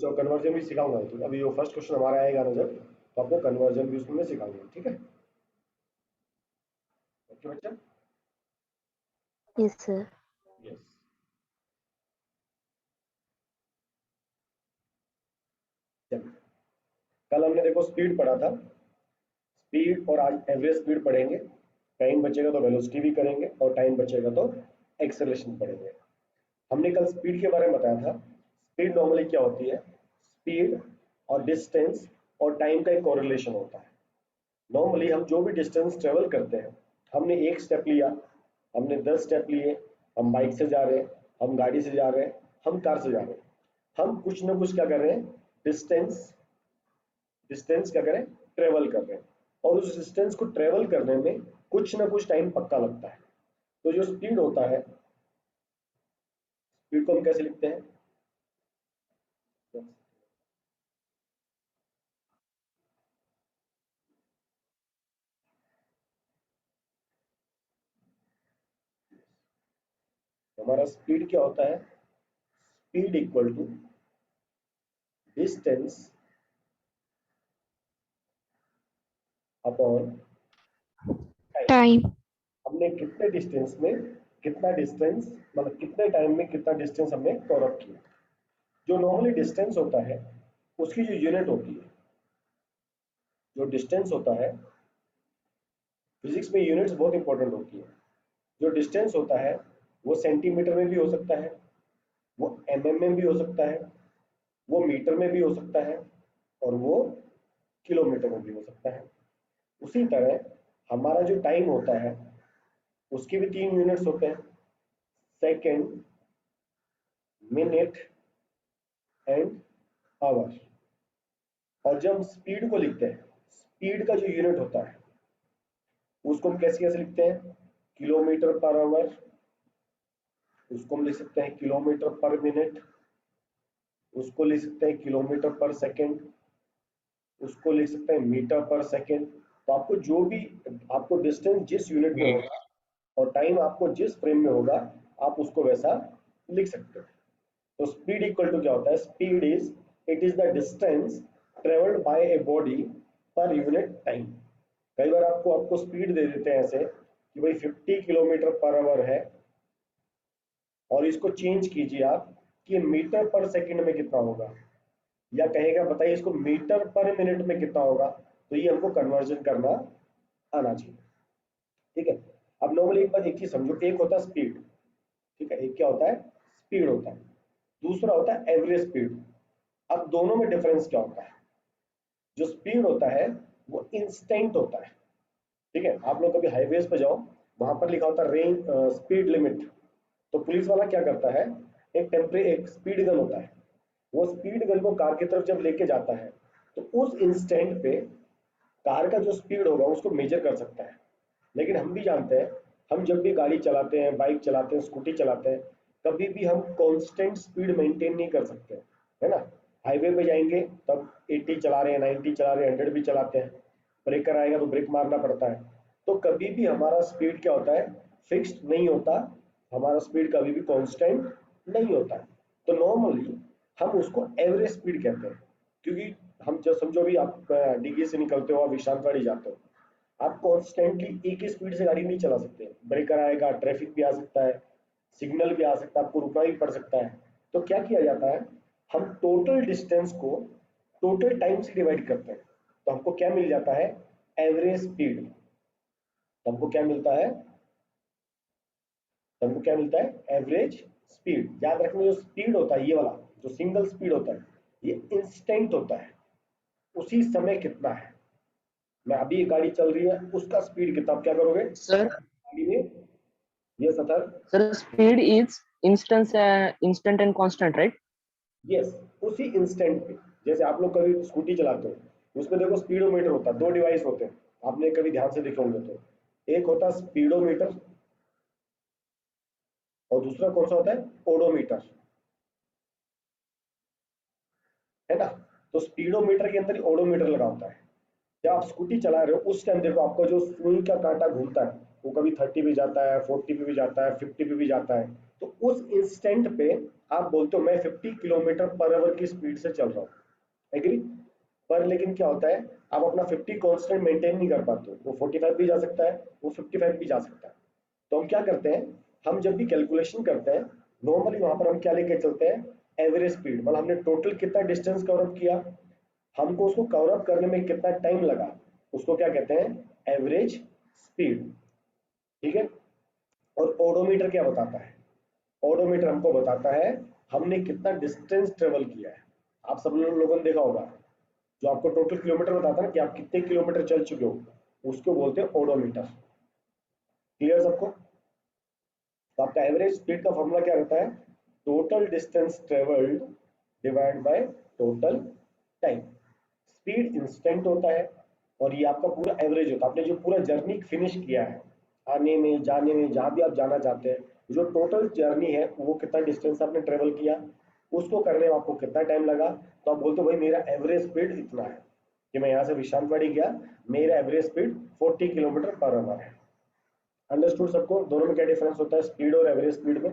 जो कन्वर्जन भी सिखाऊंगा, तो अभी वो फर्स्ट क्वेश्चन हमारा आएगा ना जब, तो आपको कन्वर्जन भी उसमें सिखाऊंगा, ठीक है? ओके बच्चा? Yes sir. यस। कल हमने देखो स्पीड पढ़ा था, स्पीड, और आज एवरेज स्पीड पढ़ेंगे। टाइम बचेगा तो वेलोसिटी भी करेंगे, और टाइम बचेगा तो एक्सेलरेशन पढ़ेंगे। हमने कल स्पीड के बारे में बताया था। स्पीड नॉर्मली क्या होती है? स्पीड और डिस्टेंस और टाइम का एक कोरिलेशन होता है। नॉर्मली हम जो भी डिस्टेंस ट्रेवल करते हैं, हमने एक स्टेप लिया, हमने 10 स्टेप लिए, हम बाइक से जा रहे हैं, हम गाड़ी से जा रहे हैं, हम कार से जा रहे हैं, हम कुछ ना कुछ क्या कर रहे हैं? डिस्टेंस डिस्टेंस क्या करें? ट्रेवल कर रहे हैं। और उस डिस्टेंस को ट्रेवल करने में कुछ ना कुछ टाइम पक्का लगता है। तो जो स्पीड होता है, स्पीड को हम कैसे लिखते हैं? हमारा स्पीड क्या होता है? Speed equal to distance upon time. Time. हमने कितने डिस्टेंस में कितना डिस्टेंस, मतलब कितने टाइम में कितना डिस्टेंस हमने कवर अप किया। जो नॉर्मली डिस्टेंस होता है, उसकी जो यूनिट होती है, जो डिस्टेंस होता है, फिजिक्स में यूनिट्स बहुत इंपॉर्टेंट होती है। जो डिस्टेंस होता है वो सेंटीमीटर में भी हो सकता है, वो में भी हो सकता है, वो मीटर में भी हो सकता है, और वो किलोमीटर में भी हो सकता है। उसी तरह हमारा जो टाइम होता है, उसके भी 3 यूनिट्स होते हैं, सेकेंड, मिनट एंड आवर। और जब हम स्पीड को लिखते हैं, स्पीड का जो यूनिट होता है उसको हम कैसे कैसे लिखते हैं? किलोमीटर पर आवर, उसको हम लिख सकते हैं किलोमीटर पर मिनट, उसको लिख सकते हैं किलोमीटर पर सेकेंड, उसको लिख सकते हैं मीटर पर सेकेंड। तो आपको जो भी, आपको डिस्टेंस जिस यूनिट में होगा और टाइम आपको जिस फ्रेम में होगा, आप उसको वैसा लिख सकते हो। तो स्पीड इक्वल टू क्या होता है? Speed is, it is the distance travelled by a body per unit time. कई बार आपको आपको स्पीड दे देते हैं ऐसे कि भाई 50 किलोमीटर पर आवर है, और इसको चेंज कीजिए आप कि मीटर पर सेकंड में कितना होगा, या कहेगा बताइए इसको मीटर पर मिनट में कितना होगा। तो ये हमको कन्वर्जन करना आना चाहिए, ठीक है? अब नॉर्मली एक बार एक चीज समझो, एक होता है स्पीड, ठीक है, एक क्या होता है? स्पीड होता है, दूसरा होता है एवरेज स्पीड। अब दोनों में डिफरेंस क्या होता है? जो स्पीड होता है वो इंस्टेंट होता है, ठीक है? आप लोग कभी हाईवेज पे जाओ, वहां पर लिखा होता है रेंज स्पीड लिमिट, तो पुलिस वाला क्या करता है? एक स्पीड गन होता है, वो स्पीड गन को कार की तरफ जब लेके जाता है, तो उस इंस्टेंट पे कार का जो स्पीड होगा उसको मेजर कर सकता है। लेकिन हम भी जानते हैं, हम जब भी गाड़ी चलाते हैं, बाइक चलाते हैं, स्कूटी चलाते हैं, कभी भी हम कांस्टेंट स्पीड मेंटेन नहीं कर सकते, है ना? हाईवे पे जाएंगे तब 80 चला रहे हैं, 90 चला रहे हैं, 100 भी चलाते हैं, ब्रेकर आएगा तो ब्रेक मारना पड़ता है। तो कभी भी हमारा स्पीड क्या होता है? फिक्स्ड नहीं होता, हमारा स्पीड कभी भी कांस्टेंट नहीं होता है। तो नॉर्मली हम उसको एवरेज स्पीड कहते हैं, क्योंकि हम जब समझो भी आप डिग्गी से निकलते हो, आप विश्रांतवाड़ी जाते हो, आप कॉन्स्टेंटली एक ही स्पीड से गाड़ी नहीं चला सकते। ब्रेकर आएगा, ट्रैफिक भी आ सकता है, सिग्नल भी आ सकता है, आपको रुकना भी पड़ सकता है। तो क्या किया जाता है? हम टोटल डिस्टेंस को टोटल टाइम से डिवाइड करते हैं, तो हमको क्या मिल जाता है? Average speed. तो हमको क्या मिलता है? तो हमको क्या मिलता है? Average speed. याद रखना, जो स्पीड होता है ये वाला, जो सिंगल स्पीड होता है, ये इंस्टेंट होता है, उसी समय कितना है। मैं अभी एक गाड़ी चल रही है, उसका स्पीड कितना, आप क्या करोगे सर गाड़ी में? ये सतर, sir speed is instant and constant, right? Yes, उसी इंस्टेंट पे। जैसे आप लोग कभी स्कूटी चलाते हो, उसमें देखो स्पीडोमीटर होता है, दो डिवाइस होते हैं, आपने कभी ध्यान से देखे होंगे तो। एक होता है स्पीडोमीटर, और दूसरा कौन सा होता है? ओडोमीटर, है ना? तो स्पीडोमीटर के अंदर ही ओडोमीटर लगा होता है। जब आप स्कूटी चला रहे हो उस टाइम देखो, आपका जो सुई का कांटा घूमता है वो कभी 30 भी जाता है, 40 पे भी जाता है, 50 पे भी जाता है। तो उस इंस्टेंट पे आप बोलते हो मैं 50 किलोमीटर पर आवर की स्पीड से चल रहा हूँ, एग्री। पर लेकिन क्या होता है, आप अपना 50 कांस्टेंट मेंटेन नहीं कर पाते हो, वो 45 भी जा सकता है, वो 55 भी जा सकता है। तो हम क्या करते हैं, हम जब भी कैलकुलेशन करते हैं नॉर्मली वहां पर हम क्या लेके चलते हैं, एवरेज स्पीड, मतलब हमने टोटल कितना डिस्टेंस कवर अप किया, हमको उसको कवर अप करने में कितना टाइम लगा, उसको क्या कहते हैं, एवरेज स्पीड। ठीक है। और ओडोमीटर क्या बताता है, ओडोमीटर हमको बताता है हमने कितना डिस्टेंस ट्रेवल किया है। आप सब लोगों ने देखा होगा, जो आपको टोटल किलोमीटर बताता है ना कि आप कितने किलोमीटर चल चुके हो, उसको बोलते हैं ओडोमीटर। क्लियर सबको। तो आपका एवरेज स्पीड का फॉर्मूला क्या रहता है, total distance travelled divide by total time. Speed instant होता है और ये आपका पूरा एवरेज होता है, आपने जो पूरा जर्नी फिनिश किया है, आने में जाने में जहां भी आप जाना चाहते हैं, जो टोटल जर्नी है वो कितना डिस्टेंस आपने ट्रेवल किया, उसको करने में आपको कितना टाइम लगा। तो आप बोलते हो भाई मेरा एवरेज स्पीड इतना है, कि मैं यहाँ से विशांतवाड़ी गया, मेरा average speed 40 kilometre per our है। अंडरस्टूड सबको, दोनों में क्या डिफरेंस होता है स्पीड और एवरेज स्पीड में।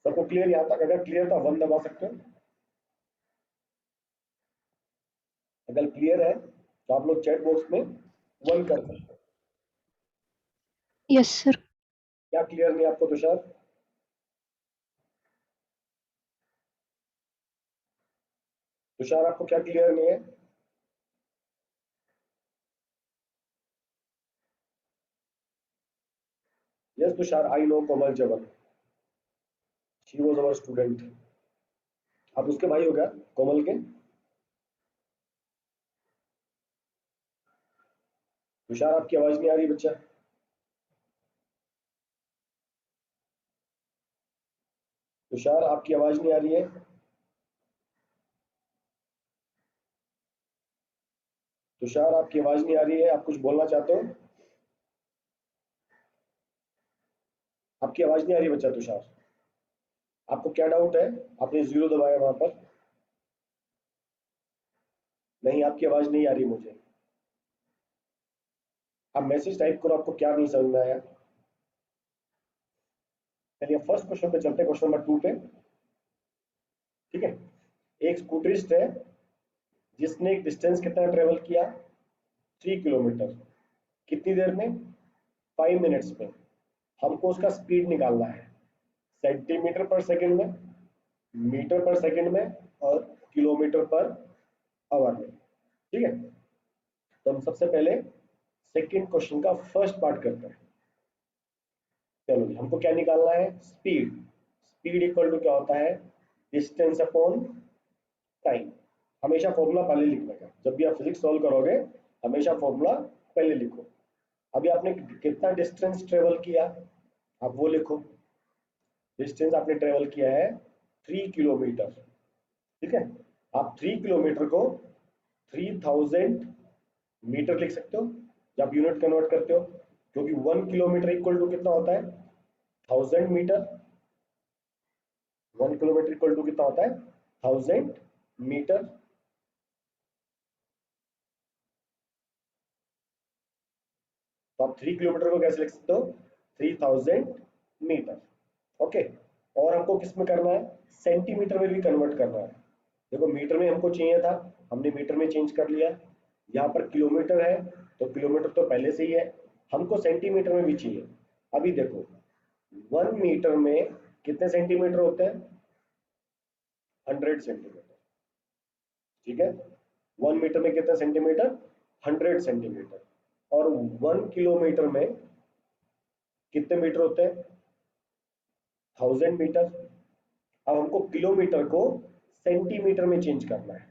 सबको क्लियर यहाँ तक, अगर क्लियर तो वन दबा सकते हो, अगर क्लियर है तो आप लोग चैट बॉक्स में वन कर सकते हो। Yes sir. क्या क्लियर नहीं आपको तुषार, तुषार आपको क्या क्लियर नहीं है, yes Tushar, I know Komal Jabal, she was our student. आप उसके भाई हो क्या, कोमल के। तुषार आपकी आवाज नहीं आ रही बच्चा, तुषार आपकी आवाज नहीं आ रही है, तुषार आपकी आवाज नहीं आ रही है, आप कुछ बोलना चाहते हो, आपकी आवाज नहीं आ रही बच्चा तुषार, आपको क्या डाउट है, आपने जीरो दबाया वहां पर, नहीं आपकी आवाज नहीं आ रही मुझे, आप मैसेज टाइप करो, आपको क्या नहीं समझ में आया। चलिए फर्स्ट क्वेश्चन पे चलते हैं, क्वेश्चन नंबर 2 पे। ठीक है। एक स्कूटरिस्ट है जिसने एक डिस्टेंस कितना ट्रेवल किया, 3 किलोमीटर, कितनी देर में, 5 मिनट्स में। हमको उसका स्पीड निकालना है सेंटीमीटर पर सेकंड में, मीटर पर सेकंड में और किलोमीटर पर आवर में। ठीक है। तो हम सबसे पहले सेकंड क्वेश्चन का फर्स्ट पार्ट करते हैं। चलो जी, हमको क्या निकालना है, स्पीड। स्पीड इक्वल टू क्या होता है, डिस्टेंस अपॉन टाइम। हमेशा फॉर्मूला पहले लिखने का, जब भी आप फिजिक्स सॉल्व करोगे हमेशा फॉर्मूला पहले लिखो। अभी आपने कितना डिस्टेंस ट्रेवल किया, आप वो लिखो। डिस्टेंस आपने ट्रेवल किया है 3 किलोमीटर। ठीक है। आप 3 किलोमीटर को 3000 मीटर लिख सकते हो जब यूनिट कन्वर्ट करते हो, क्योंकि 1 किलोमीटर इक्वल टू कितना होता है, 1000 मीटर। 1 किलोमीटर इक्वल टू कितना होता है, 1000 मीटर। तो आप 3 किलोमीटर को कैसे लिख सकते हो, 3000 मीटर। ओके। और हमको किस में करना है, सेंटीमीटर में भी कन्वर्ट करना है। देखो मीटर में हमको चाहिए था, हमने मीटर में चेंज कर लिया। यहाँ पर किलोमीटर है तो किलोमीटर तो पहले से ही है, हमको सेंटीमीटर में भी चाहिए। अभी देखो 1 मीटर में कितने सेंटीमीटर होते हैं, 100 सेंटीमीटर। ठीक है। 1 मीटर में कितने सेंटीमीटर, 100 सेंटीमीटर। और 1 किलोमीटर में कितने मीटर होते हैं, 1000 मीटर। अब हमको किलोमीटर को सेंटीमीटर में चेंज करना है,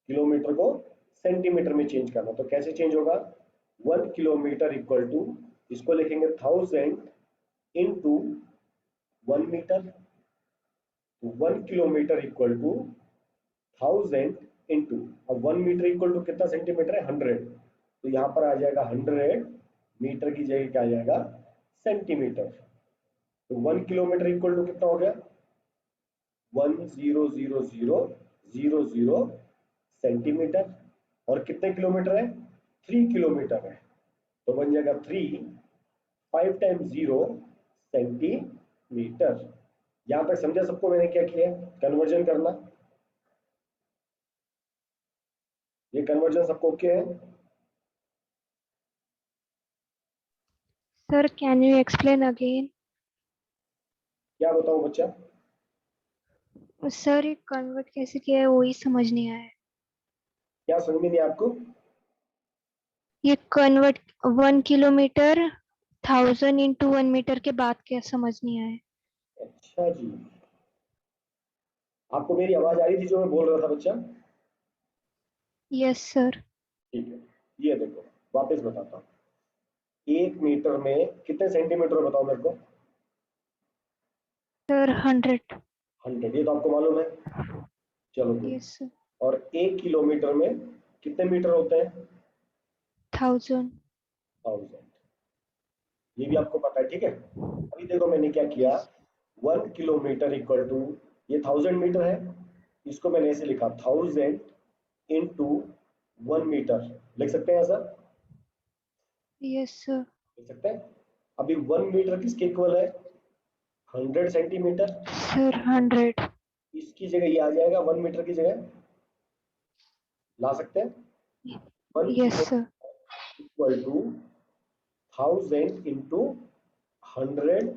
किलोमीटर को सेंटीमीटर में चेंज करना। तो कैसे चेंज होगा, 1 किलोमीटर इक्वल टू, इसको लिखेंगे 1000 into 1 metre. 1 kilometre equal to 1000 into, अब 1 मीटर इक्वल टू कितना सेंटीमीटर है, 100। तो यहाँ पर आ जाएगा 100 मीटर की जगह क्या आ जाएगा, सेंटीमीटर। तो 1 किलोमीटर इक्वल टू कितना हो गया, 100000 सेंटीमीटर। और कितने किलोमीटर है, 3 किलोमीटर है। तो बन जाएगा 3, 5 टाइम्स 0 सेंटीमीटर। यहां तक समझा सबको मैंने क्या किया है? कन्वर्जन करना। ये कन्वर्जन सबको ओके है? Sir can you explain again? क्या बताऊं बच्चा? सर ये कन्वर्ट कैसे किया है वही समझ नहीं आया है। क्या समझ में नहीं आपको? ये कन्वर्ट 1 किलोमीटर 1000 इंटू 1 मीटर के बाद क्या समझ नहीं आया है। अच्छा जी, आपको मेरी आवाज आ रही थी जो मैं बोल रहा था बच्चा? Yes sir. ठीक है, ये देखो वापस बताता हूँ। 1 मीटर में कितने सेंटीमीटर है बताओ मेरे को? सर 100। 100, ये तो आपको मालूम है। चलो गुड। Yes sir. और 1 किलोमीटर में कितने मीटर होते हैं? 1000। 1000, ये भी आपको पता है, ठीक है। अभी देखो मैंने क्या किया, यस। 1 किलोमीटर इक्वल टू, ये 1000 मीटर है, इसको मैंने ऐसे लिखा 1000 इंटू 1 मीटर। लिख सकते हैं ऐसा? Yes sir. लिख सकते हैं। अभी 1 मीटर किसके इक्वल है? 100 सेंटीमीटर। सर 100। इसकी जगह ये आ जाएगा, 1 मीटर की जगह ला सकते हैं। One yes kilo sir. Equal to 1000 into 100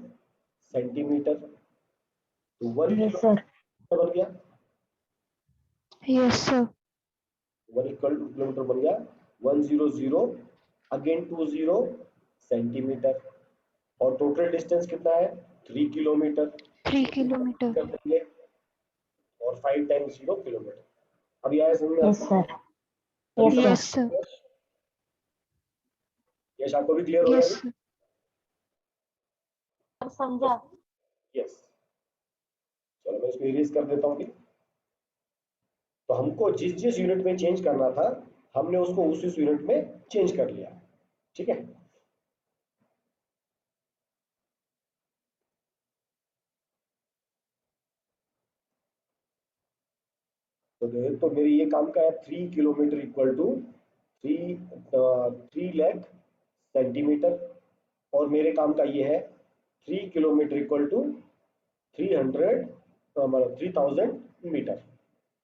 centimetre. तो 1 किलोमीटर बन गया। Yes sir. 1 किलोमीटर बन गया। 100 अगेन 20 सेंटीमीटर। और टोटल डिस्टेंस कितना है? 3 किलोमीटर। 3 किलोमीटर। कर देंगे, और 5 टाइम्स 0 किलोमीटर। अभी आया समझ में यस आपको? सर। अभी यस यस सर। सर। यश आपको भी क्लियर हो गया यस अभी? सर। समझा। यस। चलो मैं इसको इरेज कर देता हूँ। तो हमको जिस जिस यूनिट में चेंज करना था, हमने उसको उस यूनिट में चेंज कर लिया, ठीक है। तो मेरी ये काम का है, 3 kilometre equal to 3 lakh centimetre. और मेरे काम का ये है 3 किलोमीटर इक्वल टू 300, मतलब 3000 मीटर।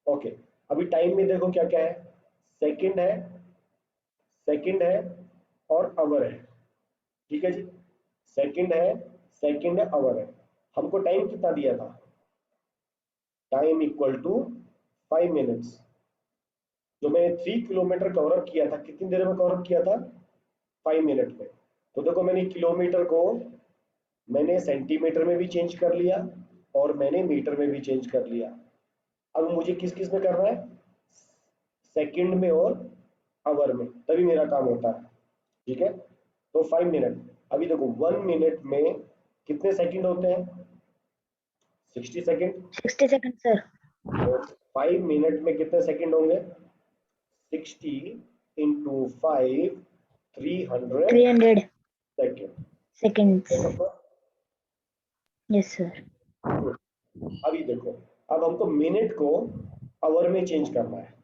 ओके। अभी टाइम में देखो क्या क्या है, सेकंड है, सेकंड है और आवर है, ठीक है जी। सेकंड है, सेकंड है, आवर है। हमको टाइम कितना दिया था? Time equal to 5 minutes. जो मैंने 3 किलोमीटर कवर अप किया था, कितनी देर में कवर अप किया था? 5 मिनट में। तो देखो मैंने किलोमीटर को मैंने सेंटीमीटर में भी चेंज कर लिया और मैंने मीटर में भी चेंज कर लिया। अब मुझे किस किस में करना है? सेकंड में और आवर में, तभी मेरा काम होता है, ठीक है। तो 5 मिनट। अभी देखो 1 मिनट में कितने सेकंड होते हैं? 60 सेकंड। 60 second sir. तो 5 मिनट में कितने सेकंड होंगे? 60 into 5, 300 300 second. Seconds. Yes sir. अभी देखो, अब हमको मिनट को आवर में चेंज करना है।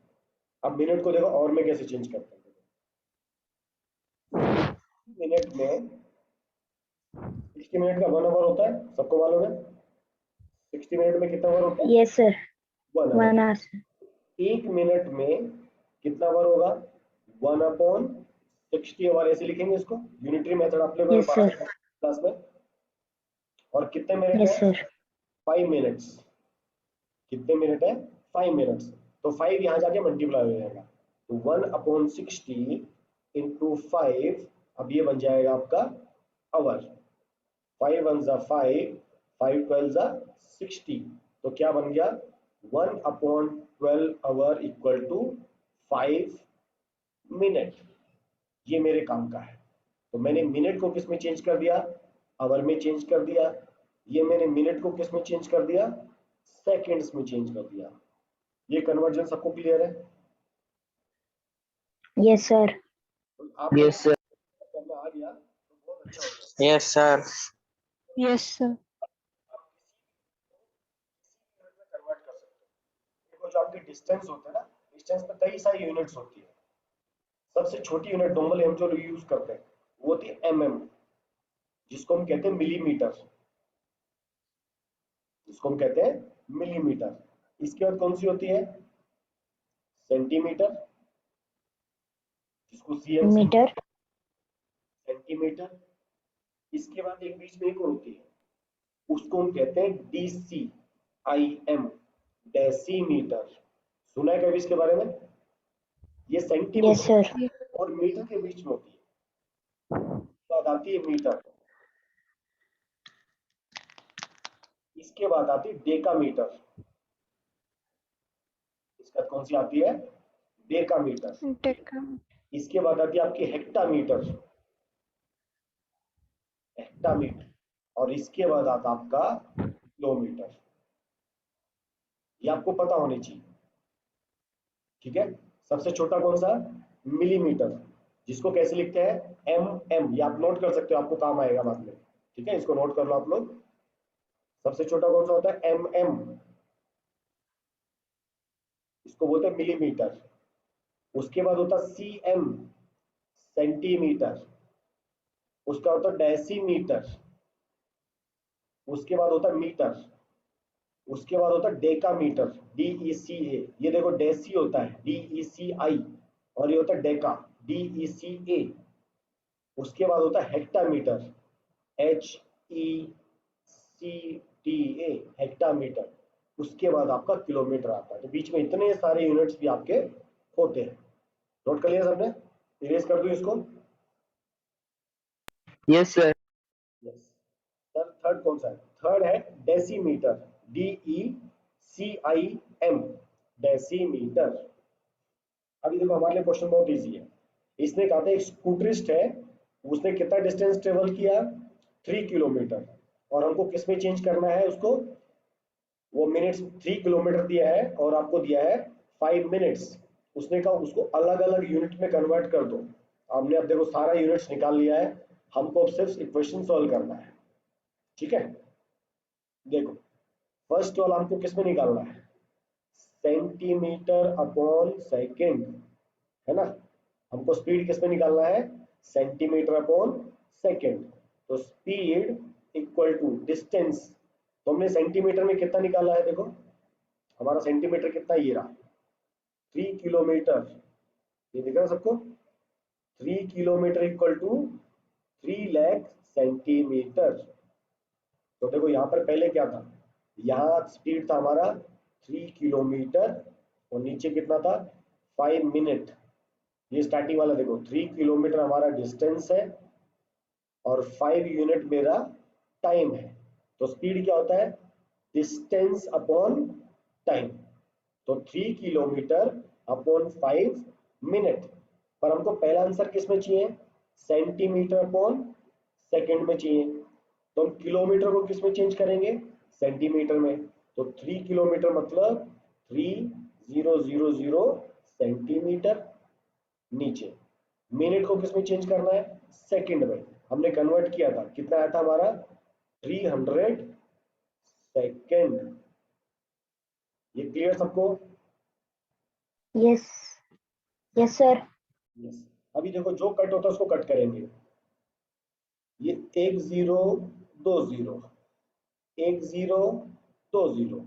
अब मिनट को देखो आवर में कैसे चेंज करते हैं। मिनट में 60 मिनट का 1 आवर होता है, सबको मालूम है। 60 मिनट में कितना आवर होता है? Yes sir. 1 hour. 1 hour. 1 minute में कितना आवर होगा? 1/60 आवर, ऐसे लिखेंगे इसको, यूनिटरी मेथड आप लोगों ने यस पढ़ा सर। है क्लास में। और कितने मिनट है? Yes sir. 5 मिनट्स। कितने मिनट है? 5 मिनट्स। तो 5 यहाँ जाके मल्टीप्लाई हो जाएगा, तो 1/60 इंटू 5, अब ये बन जाएगा आपका आवर। 5 1 5, 5 12 60। तो क्या बन गया? 1/12 इक्वल टू 5 मिनट। ये मेरे काम का है। तो मैंने मिनट को किस में चेंज कर दिया? आवर में चेंज कर दिया। ये मैंने मिनट को किस में चेंज कर दिया? सेकंड्स में चेंज कर दिया। ये कन्वर्जन सबको क्लियर है? Yes sir. तो आप Yes, sir. करना आ गया तो बहुत अच्छा हो गया। Yes, sir. Yes sir. आप किसी यूनिट में कन्वर्ट कर सकते हो। देखो जो आपके डिस्टेंस होते हैं ना, डिस्टेंस में कई सारी यूनिट्स होती है। सबसे छोटी यूनिट नॉर्मली हम जो यूज करते हैं, वो होती है mm, जिसको हम कहते हैं मिलीमीटर, जिसको हम कहते हैं मिलीमीटर। इसके बाद कौन सी होती है? सेंटीमीटर, जिसको cm से मीटर, सेंटीमीटर। इसके बाद एक बीच में एक और होती है, उसको हम कहते हैं DCIM, डेसीमीटर। सुना है कभी इसके बारे में? ये यस सेंटीमीटर सर, और मीटर के बीच में होती है। इसके बाद आती है मीटर, इसके बाद आती है डेकामीटर, इसके बाद कौन सी आती है? डेकामीटर। डेका इसके बाद आती है आपकी हेक्टामीटर, हेक्टामीटर। और इसके बाद आता आपका किलोमीटर। ये आपको पता होनी चाहिए, ठीक है। सबसे छोटा कौन सा? मिलीमीटर, जिसको कैसे लिखते हैं? mm। ये आप नोट कर सकते हो, आपको काम आएगा बाद में, ठीक है, इसको नोट कर लो आप लोग। सबसे छोटा कौन सा होता है? mm, इसको बोलते हैं मिलीमीटर। उसके बाद होता है cm, सेंटीमीटर। उसका होता है डेसीमीटर। उसके बाद होता है मीटर। उसके बाद होता है डेकामीटर, DECA। ये देखो डेसी होता है DECI, और ये होता है डेका, DECA। उसके बाद होता है हेक्टामीटर, HECTA, हेक्टामीटर। उसके बाद आपका किलोमीटर आता है। तो बीच में इतने सारे यूनिट्स भी आपके होते हैं। नोट कर लिया सबने? इरेज कर दूं इसको? Yes, sir. Yes sir. Third कौन सा है? थर्ड है डेसीमीटर, DECIM, डेसीमीटर। अभी देखो हमारे लिए क्वेश्चन बहुत इजी है। इसने कहा था एक स्कूटरिस्ट है, उसने कितना डिस्टेंस ट्रेवल किया? 3 किलोमीटर। और हमको किस में चेंज करना है उसको? वो मिनट्स, 3 किलोमीटर दिया है और आपको दिया है 5 मिनट्स। उसने कहा उसको अलग अलग यूनिट में कन्वर्ट कर दो। हमने अब देखो सारा यूनिट्स निकाल लिया है, हमको अब सिर्फ इक्वेशन सॉल्व करना है, ठीक है। देखो फर्स्ट वाला हमको किस में निकालना है? सेंटीमीटर अपॉन सेकेंड, है ना। हमको स्पीड किस में निकालना है? Centimetre upon second. तो स्पीड इक्वल टू डिस्टेंस। तो हमने सेंटीमीटर में कितना निकाला है? देखो हमारा सेंटीमीटर कितना, ये रहा 3 किलोमीटर। ये दिख रहा है सबको? 3 kilometre equal to 3 lakh centimetre. तो देखो यहाँ पर पहले क्या था? यहाँ स्पीड था हमारा 3 किलोमीटर, और नीचे कितना था? 5 मिनट। ये स्टार्टिंग वाला देखो, 3 किलोमीटर हमारा डिस्टेंस है और 5 यूनिट मेरा टाइम है। तो स्पीड क्या होता है? Distance upon time. तो 3 किलोमीटर अपॉन 5 मिनट। पर हमको पहला आंसर किस में चाहिए? सेंटीमीटर अपॉन सेकेंड में चाहिए। तो हम किलोमीटर को किस में चेंज करेंगे? सेंटीमीटर में। तो 3 किलोमीटर मतलब 3000 सेंटीमीटर। नीचे मिनट को किस में चेंज करना है? सेकंड में। हमने कन्वर्ट किया था, कितना आया था हमारा? 300 सेकेंड। ये क्लियर सबको? Yes, yes sir, yes. अभी देखो जो कट होता है उसको कट करेंगे। ये 1020, 1020,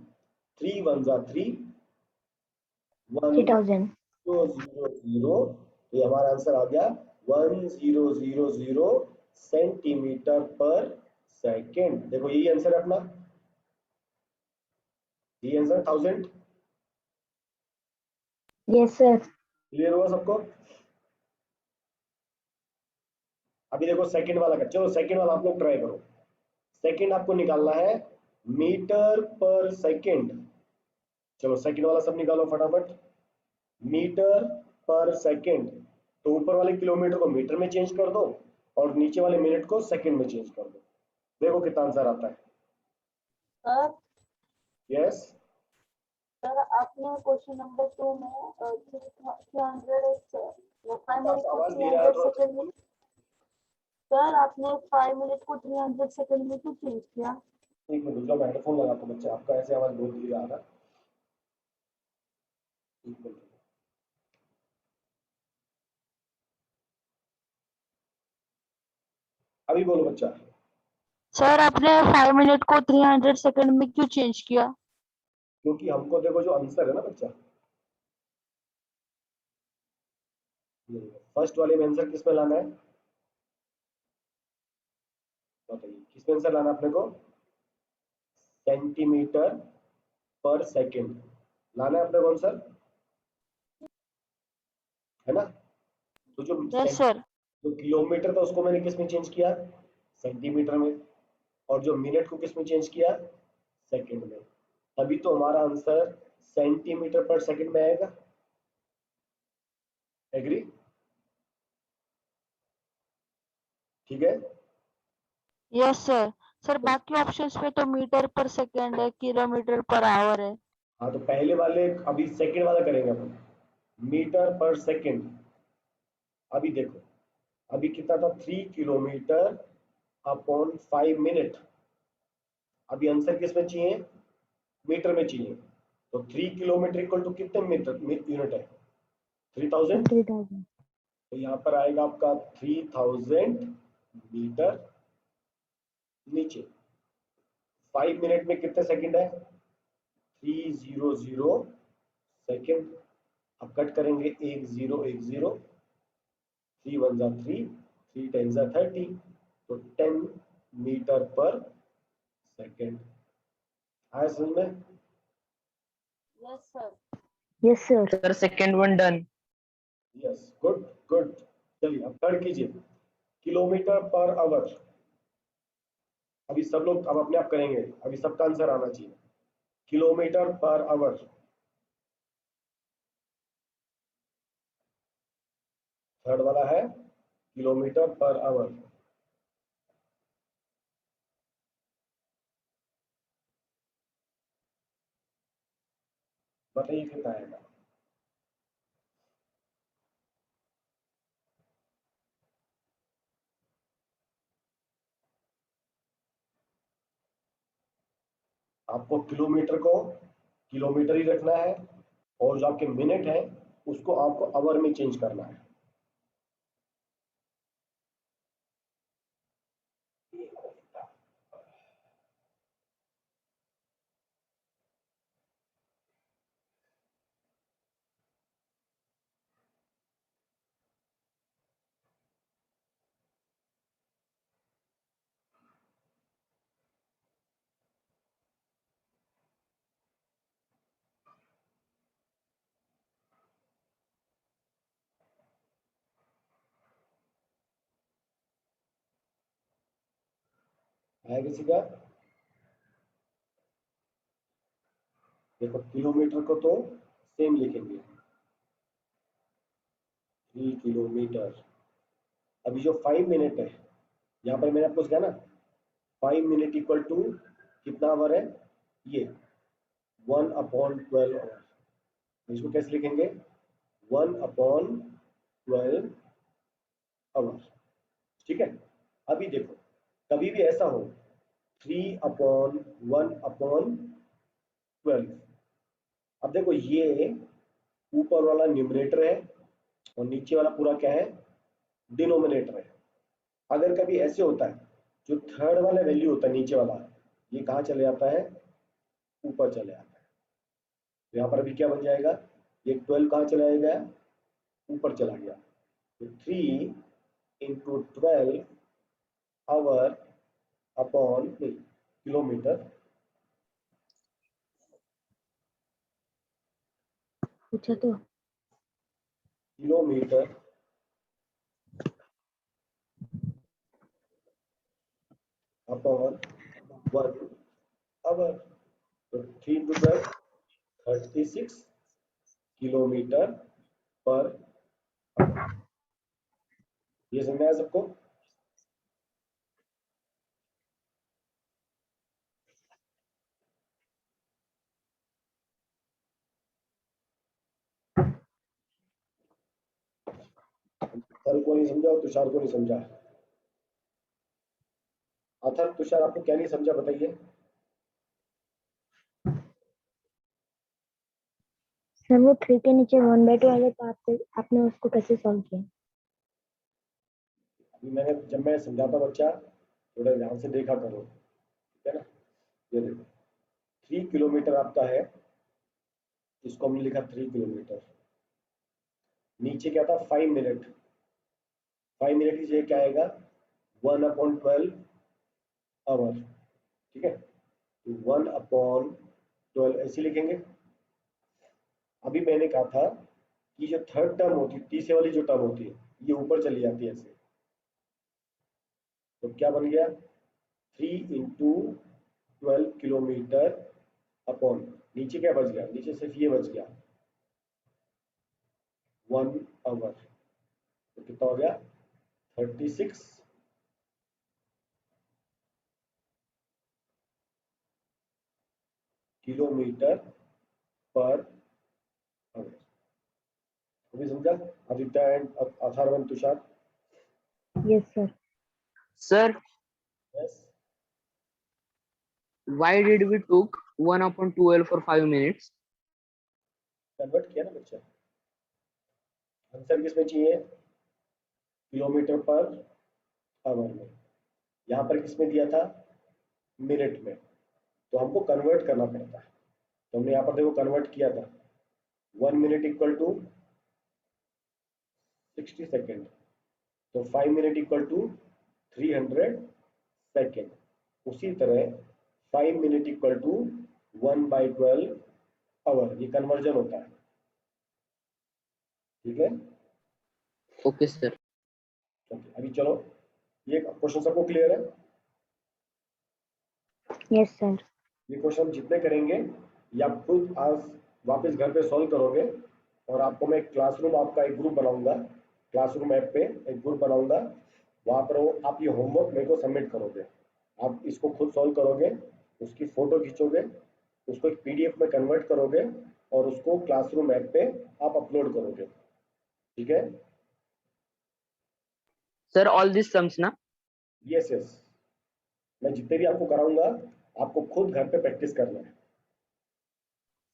3 1 3, 3000, 1000। तो ये हमारा आंसर आ गया 1000 सेंटीमीटर पर सेकेंड। देखो यही आंसर है अपना, ये आंसर 1000। यस सर, क्लियर हुआ सबको? अभी देखो सेकंड वाला का, चलो सेकंड वाला आप लोग ट्राई करो। सेकंड आपको निकालना है मीटर पर सेकंड। चलो सेकंड वाला सब निकालो फटाफट। मीटर पर सेकंड। तो ऊपर वाले किलोमीटर को मीटर में चेंज कर दो और नीचे वाले मिनट को सेकंड में चेंज कर दो। देखो कितना आंसर आता है। सर यस सर आपने क्वेश्चन नंबर 2 में 5 मिनट को आवाज धीरे आ 300 तो सेकंड में, सर आपने 5 मिनट को 300 सेकंड में क्यों चेंज किया? एक मिनट रुक जाओ, मैं हेडफोन लगाता हूँ बच्चा, आपका ऐसे आवाज बहुत धीरे आ रहा है। एक मिनट। अभी बोलो बच्चा। सर आपने 5 मिनट को 300 सेकंड में क्यों चेंज किया? क्योंकि हमको देखो जो आंसर है ना बच्चा, फर्स्ट वाले में आंसर किस में लाना है बताइए, किस में आंसर लाना है अपने को? सेंटीमीटर पर सेकंड लाना है अपने को आंसर, है ना? तो जो यस सर। जो किलोमीटर था उसको मैंने किस में चेंज किया? सेंटीमीटर में। और जो मिनट को किस में चेंज किया? सेकंड में। तभी तो हमारा आंसर सेंटीमीटर पर सेकंड में आएगा। एग्री? ठीक है। Yes sir. सर बाकी ऑप्शंस में तो मीटर पर सेकंड है, किलोमीटर पर आवर है। हाँ तो पहले वाले अभी सेकंड वाला करेंगे अपन, मीटर पर सेकंड। अभी देखो, अभी कितना था? 3 किलोमीटर अपॉन 5 मिनट। अभी आंसर किस में चाहिए? मीटर में चाहिए। तो 3 किलोमीटर इक्वल टू कितने मीटर यूनिट है? 3000। 3000। तो यहाँ पर आएगा आपका 3000 मीटर। नीचे 5 मिनट में कितने सेकंड है? 300 सेकंड। अब कट करेंगे, 1010, 3 1 जा 3, 3 10 जा 30, तो 10 मीटर पर सेकंड। आया समझ में? Yes sir. Yes, sir. Sir, second one done. Yes, good good. चलिए अब थर्ड कीजिए, किलोमीटर पर आवर। अभी सब लोग अब अपने आप करेंगे, अभी सबका आंसर आना चाहिए। किलोमीटर पर आवर, थर्ड वाला है किलोमीटर पर आवर। बताइए कितना आएगा? आपको किलोमीटर को किलोमीटर ही रखना है, और जो आपके मिनट है उसको आपको आवर में चेंज करना है। है किसी का? देखो किलोमीटर को तो सेम लिखेंगे, 3 किलोमीटर। अभी जो 5 मिनट है, यहाँ पर मैंने आपको कहा ना 5 मिनट इक्वल टू कितना आवर है? ये 1/12 आवर। इसको कैसे लिखेंगे? 1/12 आवर। ठीक है। अभी देखो, कभी भी ऐसा हो 3/1/12। अब देखो ये ऊपर वाला न्यूमरेटर है और नीचे वाला पूरा क्या है? डिनोमिनेटर है। अगर कभी ऐसे होता है, जो थर्ड वाला वैल्यू होता है नीचे वाला, ये कहाँ चले जाता है? ऊपर चले जाता है। तो यहाँ पर अभी क्या बन जाएगा? ये 12 कहाँ चला जाएगा? ऊपर चला गया। तो 3 × 12 आवर अपॉन किलोमीटर। पूछा तो। Kilometre upon 1 hour. तो 3 × 12 36 किलोमीटर पर आवर। ये समझ में आया सबको? सर को नहीं समझा और तुषार को नहीं समझा। अथर, तुषार आपको क्या नहीं समझा बताइए? सर वो 3 के नीचे 1/2 वाले पार्ट पे आपने उसको कैसे सॉल्व किया? जब मैं समझाता हूं बच्चा थोड़ा ध्यान से देखा करो, ठीक है ना। ये देखो 3 किलोमीटर आपका है, इसको हमने लिखा 3 किलोमीटर। नीचे क्या था 5 मिनट, 5 मिनट की जगह क्या आएगा 1/12 आवर, ठीक है। 1/12 ऐसे लिखेंगे। अभी मैंने कहा था कि जो थर्ड टर्म होती है, तीसरे वाली जो टर्म होती है, ये ऊपर चली जाती है ऐसे, तो क्या बन गया 3 इंटू 12 किलोमीटर अपॉन, नीचे क्या बच गया, नीचे सिर्फ ये बच गया 1 आवर, तो कितना हो गया 36 किलोमीटर पर आवर। अभी समझा Aditya and Atharvan Tushar? Yes, sir. Sir, yes. why did we took 1/12 for 5 minutes? Convert किया ना बच्चा, आंसर किसमें चाहिए किलोमीटर पर आवर में, यहाँ पर किसमें दिया था मिनट में, तो हमको कन्वर्ट करना पड़ता है। तो हमने यहाँ पर देखो कन्वर्ट किया था 1 मिनट इक्वल टू 60 सेकेंड, तो 5 मिनट इक्वल टू 300 सेकेंड। उसी तरह 5 मिनट इक्वल टू 1/12 आवर, ये कन्वर्जन होता है, ठीक है। Okay, sir. अभी चलो ये क्वेश्चन सबको क्लियर है? Yes, sir. ये क्वेश्चन जितने करेंगे या खुद आज वापस घर पे सॉल्व करोगे, और आपको मैं क्लासरूम आपका एक ग्रुप बनाऊंगा, क्लासरूम ऐप पे एक ग्रुप बनाऊंगा, वहां पर आप ये होमवर्क मेरे को सबमिट करोगे, आप इसको खुद सॉल्व करोगे, उसकी फोटो खींचोगे, उसको एक पीडीएफ में कन्वर्ट करोगे और उसको क्लासरूम ऐप पे आप अपलोड करोगे, ठीक है। Sir, all these sums ना? यस यस, मैं जितने भी आपको कराऊंगा आपको खुद घर पे प्रैक्टिस करना है।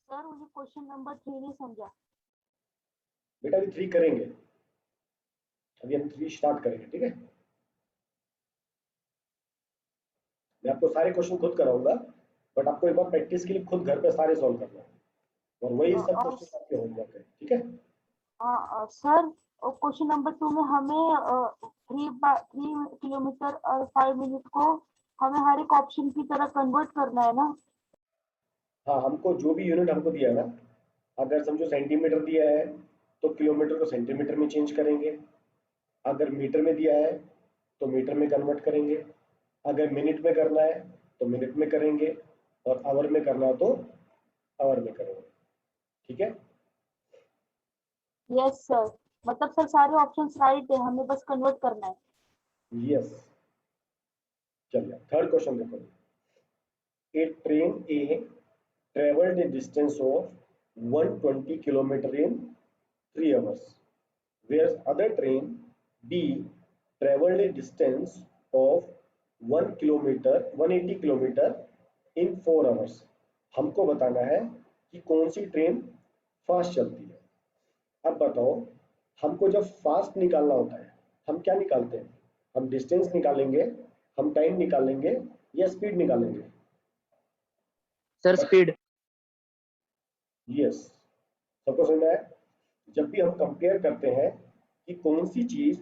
सर मुझे क्वेश्चन नंबर 3 नहीं समझा। बेटा अभी 3 करेंगे, अभी हम 3 स्टार्ट करेंगे, ठीक है। मैं आपको सारे क्वेश्चन खुद कराऊंगा, बट आपको एक बार प्रैक्टिस के लिए खुद घर पे सारे सॉल्व करना है, और वही सब और क्वेश्चन आपके होमवर्क है, ठीक है। सर क्वेश्चन नंबर 2 में हमें 3 किलोमीटर और 5 मिनट को हमें हर एक ऑप्शन की तरह कन्वर्ट करना है ना। हाँ, हमको जो भी यूनिट हमको दिया है ना, अगर समझो सेंटीमीटर दिया है तो किलोमीटर को सेंटीमीटर में चेंज करेंगे, अगर मीटर में दिया है तो मीटर में कन्वर्ट करेंगे, अगर मिनट में करना है तो मिनट में करेंगे, और आवर में करना है तो आवर में करेंगे, ठीक है। यस सर, मतलब सर सारे ऑप्शंस राइट है, हमें बस कन्वर्ट करना है। यस, चलिए थर्ड क्वेश्चन देखो। A train A traveled a distance of 120 kilometer in 3 hours, whereas other train B traveled a distance of 180 kilometer in 4 hours। हमको बताना है कि कौन सी ट्रेन फास्ट चलती है। अब बताओ, हमको जब फास्ट निकालना होता है हम क्या निकालते हैं, हम डिस्टेंस निकालेंगे, हम टाइम निकालेंगे, या स्पीड निकालेंगे? Sir, speed. यस, सबको समझ में आया? जब भी हम कंपेयर करते हैं कि कौन सी चीज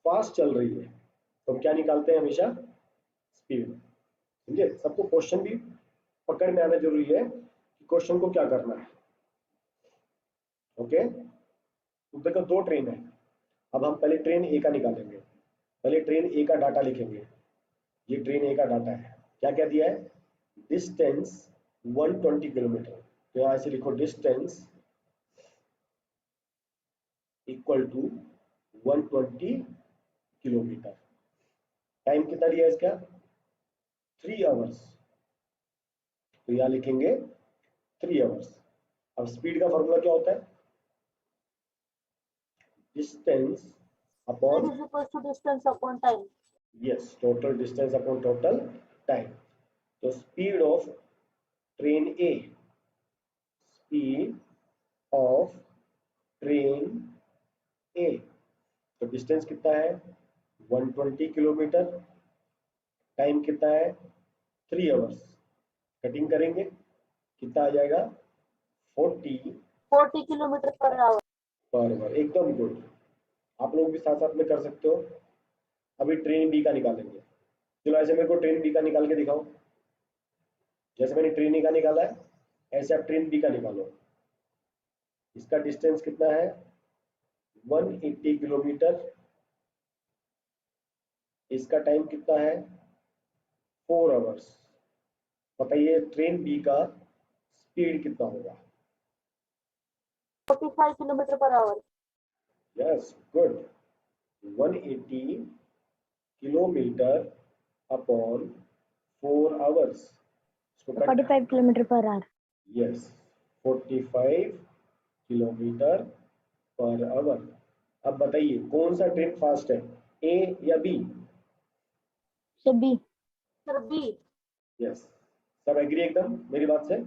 फास्ट चल रही है तो हम क्या निकालते हैं हमेशा स्पीड, समझे। सबको क्वेश्चन भी पकड़ में आना जरूरी है कि क्वेश्चन को क्या करना है, ओके। तो देखो 2 ट्रेन है, अब हम पहले ट्रेन ए का निकालेंगे, पहले ट्रेन ए का डाटा लिखेंगे। ये ट्रेन ए का डाटा है, क्या क्या दिया है, डिस्टेंस 120 किलोमीटर, तो यहाँ से लिखो distance equal to 120 kilometre. Time कितना दिया इसका 3 आवर्स, तो यहाँ लिखेंगे 3 आवर्स। अब स्पीड का फॉर्मूला क्या होता है, distance upon, speed is equal to distance upon time. Yes, total distance upon total time. तो speed of train A, speed of train A, तो डिस्टेंस कितना है 120 किलोमीटर, टाइम कितना है 3 आवर्स, कटिंग करेंगे कितना आ जाएगा 40 40 kilometre per our. Per hour. एकदम गुड, आप लोग भी साथ साथ में कर सकते हो। अभी ट्रेन बी का निकालेंगे। चलो ऐसे मेरे को ट्रेन बी का निकाल के दिखाओ। जैसे मैंने ट्रेन ए का निकाला है ऐसे आप ट्रेन बी का निकालो। इसका डिस्टेंस कितना है 180 किलोमीटर, इसका टाइम कितना है 4 आवर्स। बताइए ट्रेन बी का स्पीड कितना होगा। 45 kilometre per hour. Yes good, 180 kilometre upon 4 hours, इसको cut 45 kilometre per hour. Yes 45 kilometre per hour. अब बताइए कौन सा ट्रेन फास्ट है, ए या B. So B. Sir B. Yes, सब एग्री एकदम मेरी बात से।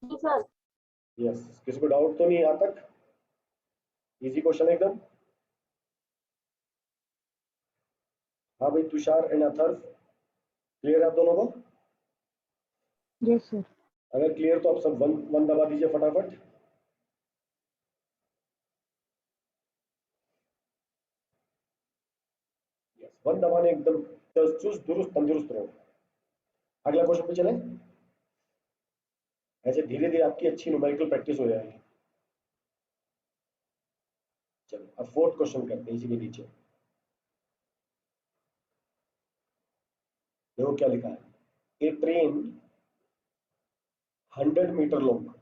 जी सर। यस, किसी को डाउट तो नहीं यहाँ तक, इजी क्वेश्चन एकदम। हाँ भाई तुषार एंड अथर्व, क्लियर है आप दोनों को। Yes sir. अगर क्लियर तो आप सब वन वन दबा दीजिए फटाफट। यस, वन दबाने एकदम चुस्त दुरुस्त तंदुरुस्त रहो। अगला क्वेश्चन पे चले, ऐसे धीरे धीरे आपकी अच्छी न्यूमेरिकल प्रैक्टिस हो जाएगी। चलो अब फोर्थ क्वेश्चन करते हैं इसी के नीचे। देखो क्या लिखा है, ए ट्रेन 100 मीटर लॉन्ग,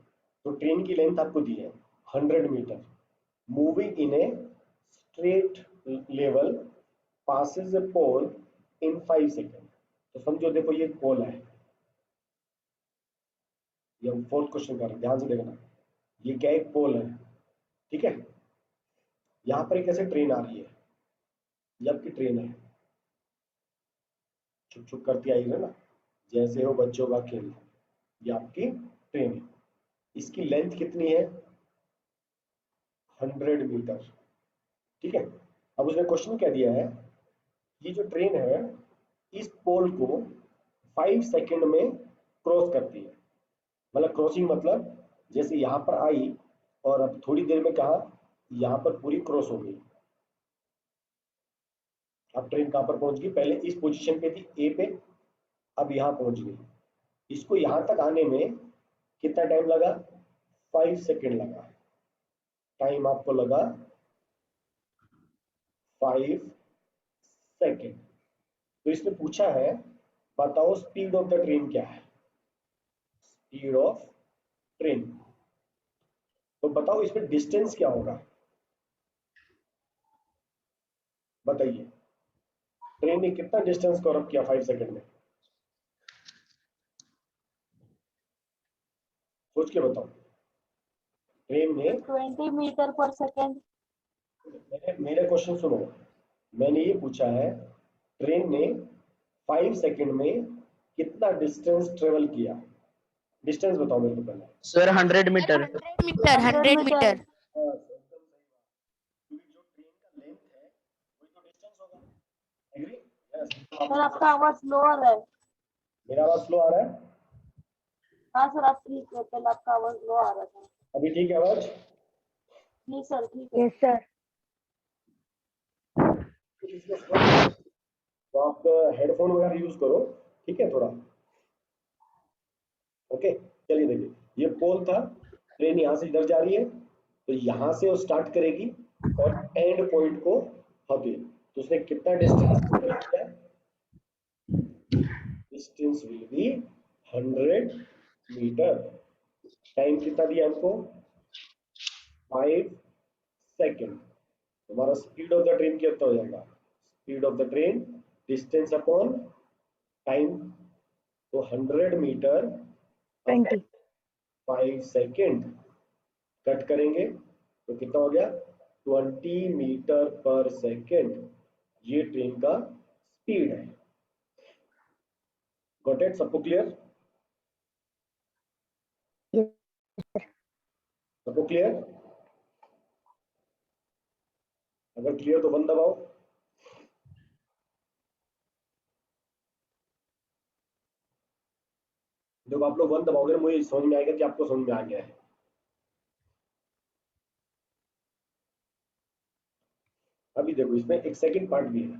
तो ट्रेन की लेंथ आपको दी है 100 metre, moving in a straight level passes a pole in 5 second. तो समझो देखो ये पोल है, ये हम फोर्थ क्वेश्चन कर रहे हैं, ध्यान से देखना। ये क्या एक पोल है, ठीक है। यहाँ पर एक ऐसे ट्रेन आ रही है, ये आपकी ट्रेन है, छुक छुक करती आई है ना, जैसे हो बच्चों का खेल। ये आपकी ट्रेन है, इसकी लेंथ कितनी है 100 मीटर, ठीक है। अब उसने क्वेश्चन क्या दिया है, ये जो ट्रेन है इस पोल को 5 सेकेंड में क्रॉस करती है। मतलब क्रॉसिंग मतलब जैसे यहाँ पर आई और अब थोड़ी देर में कहा यहाँ पर पूरी क्रॉस हो गई। अब ट्रेन कहाँ पर पहुंच गई, पहले इस पोजीशन पे थी ए पे, अब यहाँ पहुंच गई। इसको यहाँ तक आने में कितना टाइम लगा 5 सेकेंड लगा, टाइम आपको लगा 5 सेकेंड। तो इसने पूछा है बताओ स्पीड ऑफ द ट्रेन क्या है, स्पीड ऑफ ट्रेन। तो बताओ इसमें डिस्टेंस क्या होगा, बताइए ट्रेन ने कितना डिस्टेंस कवर अप किया 5 सेकेंड में, सोच के बताओ। ट्रेन ने 20 मीटर पर सेकेंड। मेरे क्वेश्चन सुनो, मैंने ये पूछा है ट्रेन ने 5 सेकेंड में कितना डिस्टेंस ट्रेवल किया, डिस्टेंस बताओ मेरे को पहले। Sir 100 metre. 100 metre 100 metre. क्योंकि जो ट्रेन का लेंथ है वही तो डिस्टेंस होगा, एग्री। सर आपका आवाज स्लो आ रहा है। मेरा आवाज स्लो आ रहा है, हाँ सर आप ठीक है, पहले आपका आवाज स्लो आ रहा था। अभी ठीक है आवाज। जी सर ठीक है। Yes sir. तो आप हेडफोन वगैरह यूज करो, ठीक है थोड़ा। ओके चलिए देखिए, ये पोल था, ट्रेन यहाँ से इधर जा रही है, तो यहाँ से वो स्टार्ट करेगी और एंड पॉइंट को होगी। तो उसने कितना डिस्टेंस किया, distance will be 100 metre. Time कितना दिया हमको 5 सेकेंड। हमारा स्पीड ऑफ द ट्रेन कितना हो जाएगा, speed of the train distance upon time, तो 100 मीटर 20। 5 सेकेंड, कट करेंगे तो कितना हो गया 20 मीटर पर सेकेंड। ये ट्रेन का स्पीड है। गॉट इट, सबको क्लियर, यस। सबको क्लियर। अगर क्लियर तो बंद दबाओ। जब आप लोग 1 दबाओगे मुझे समझ में आएगा कि आपको समझ में आ गया है। अभी देखो इसमें एक सेकंड पार्ट भी है।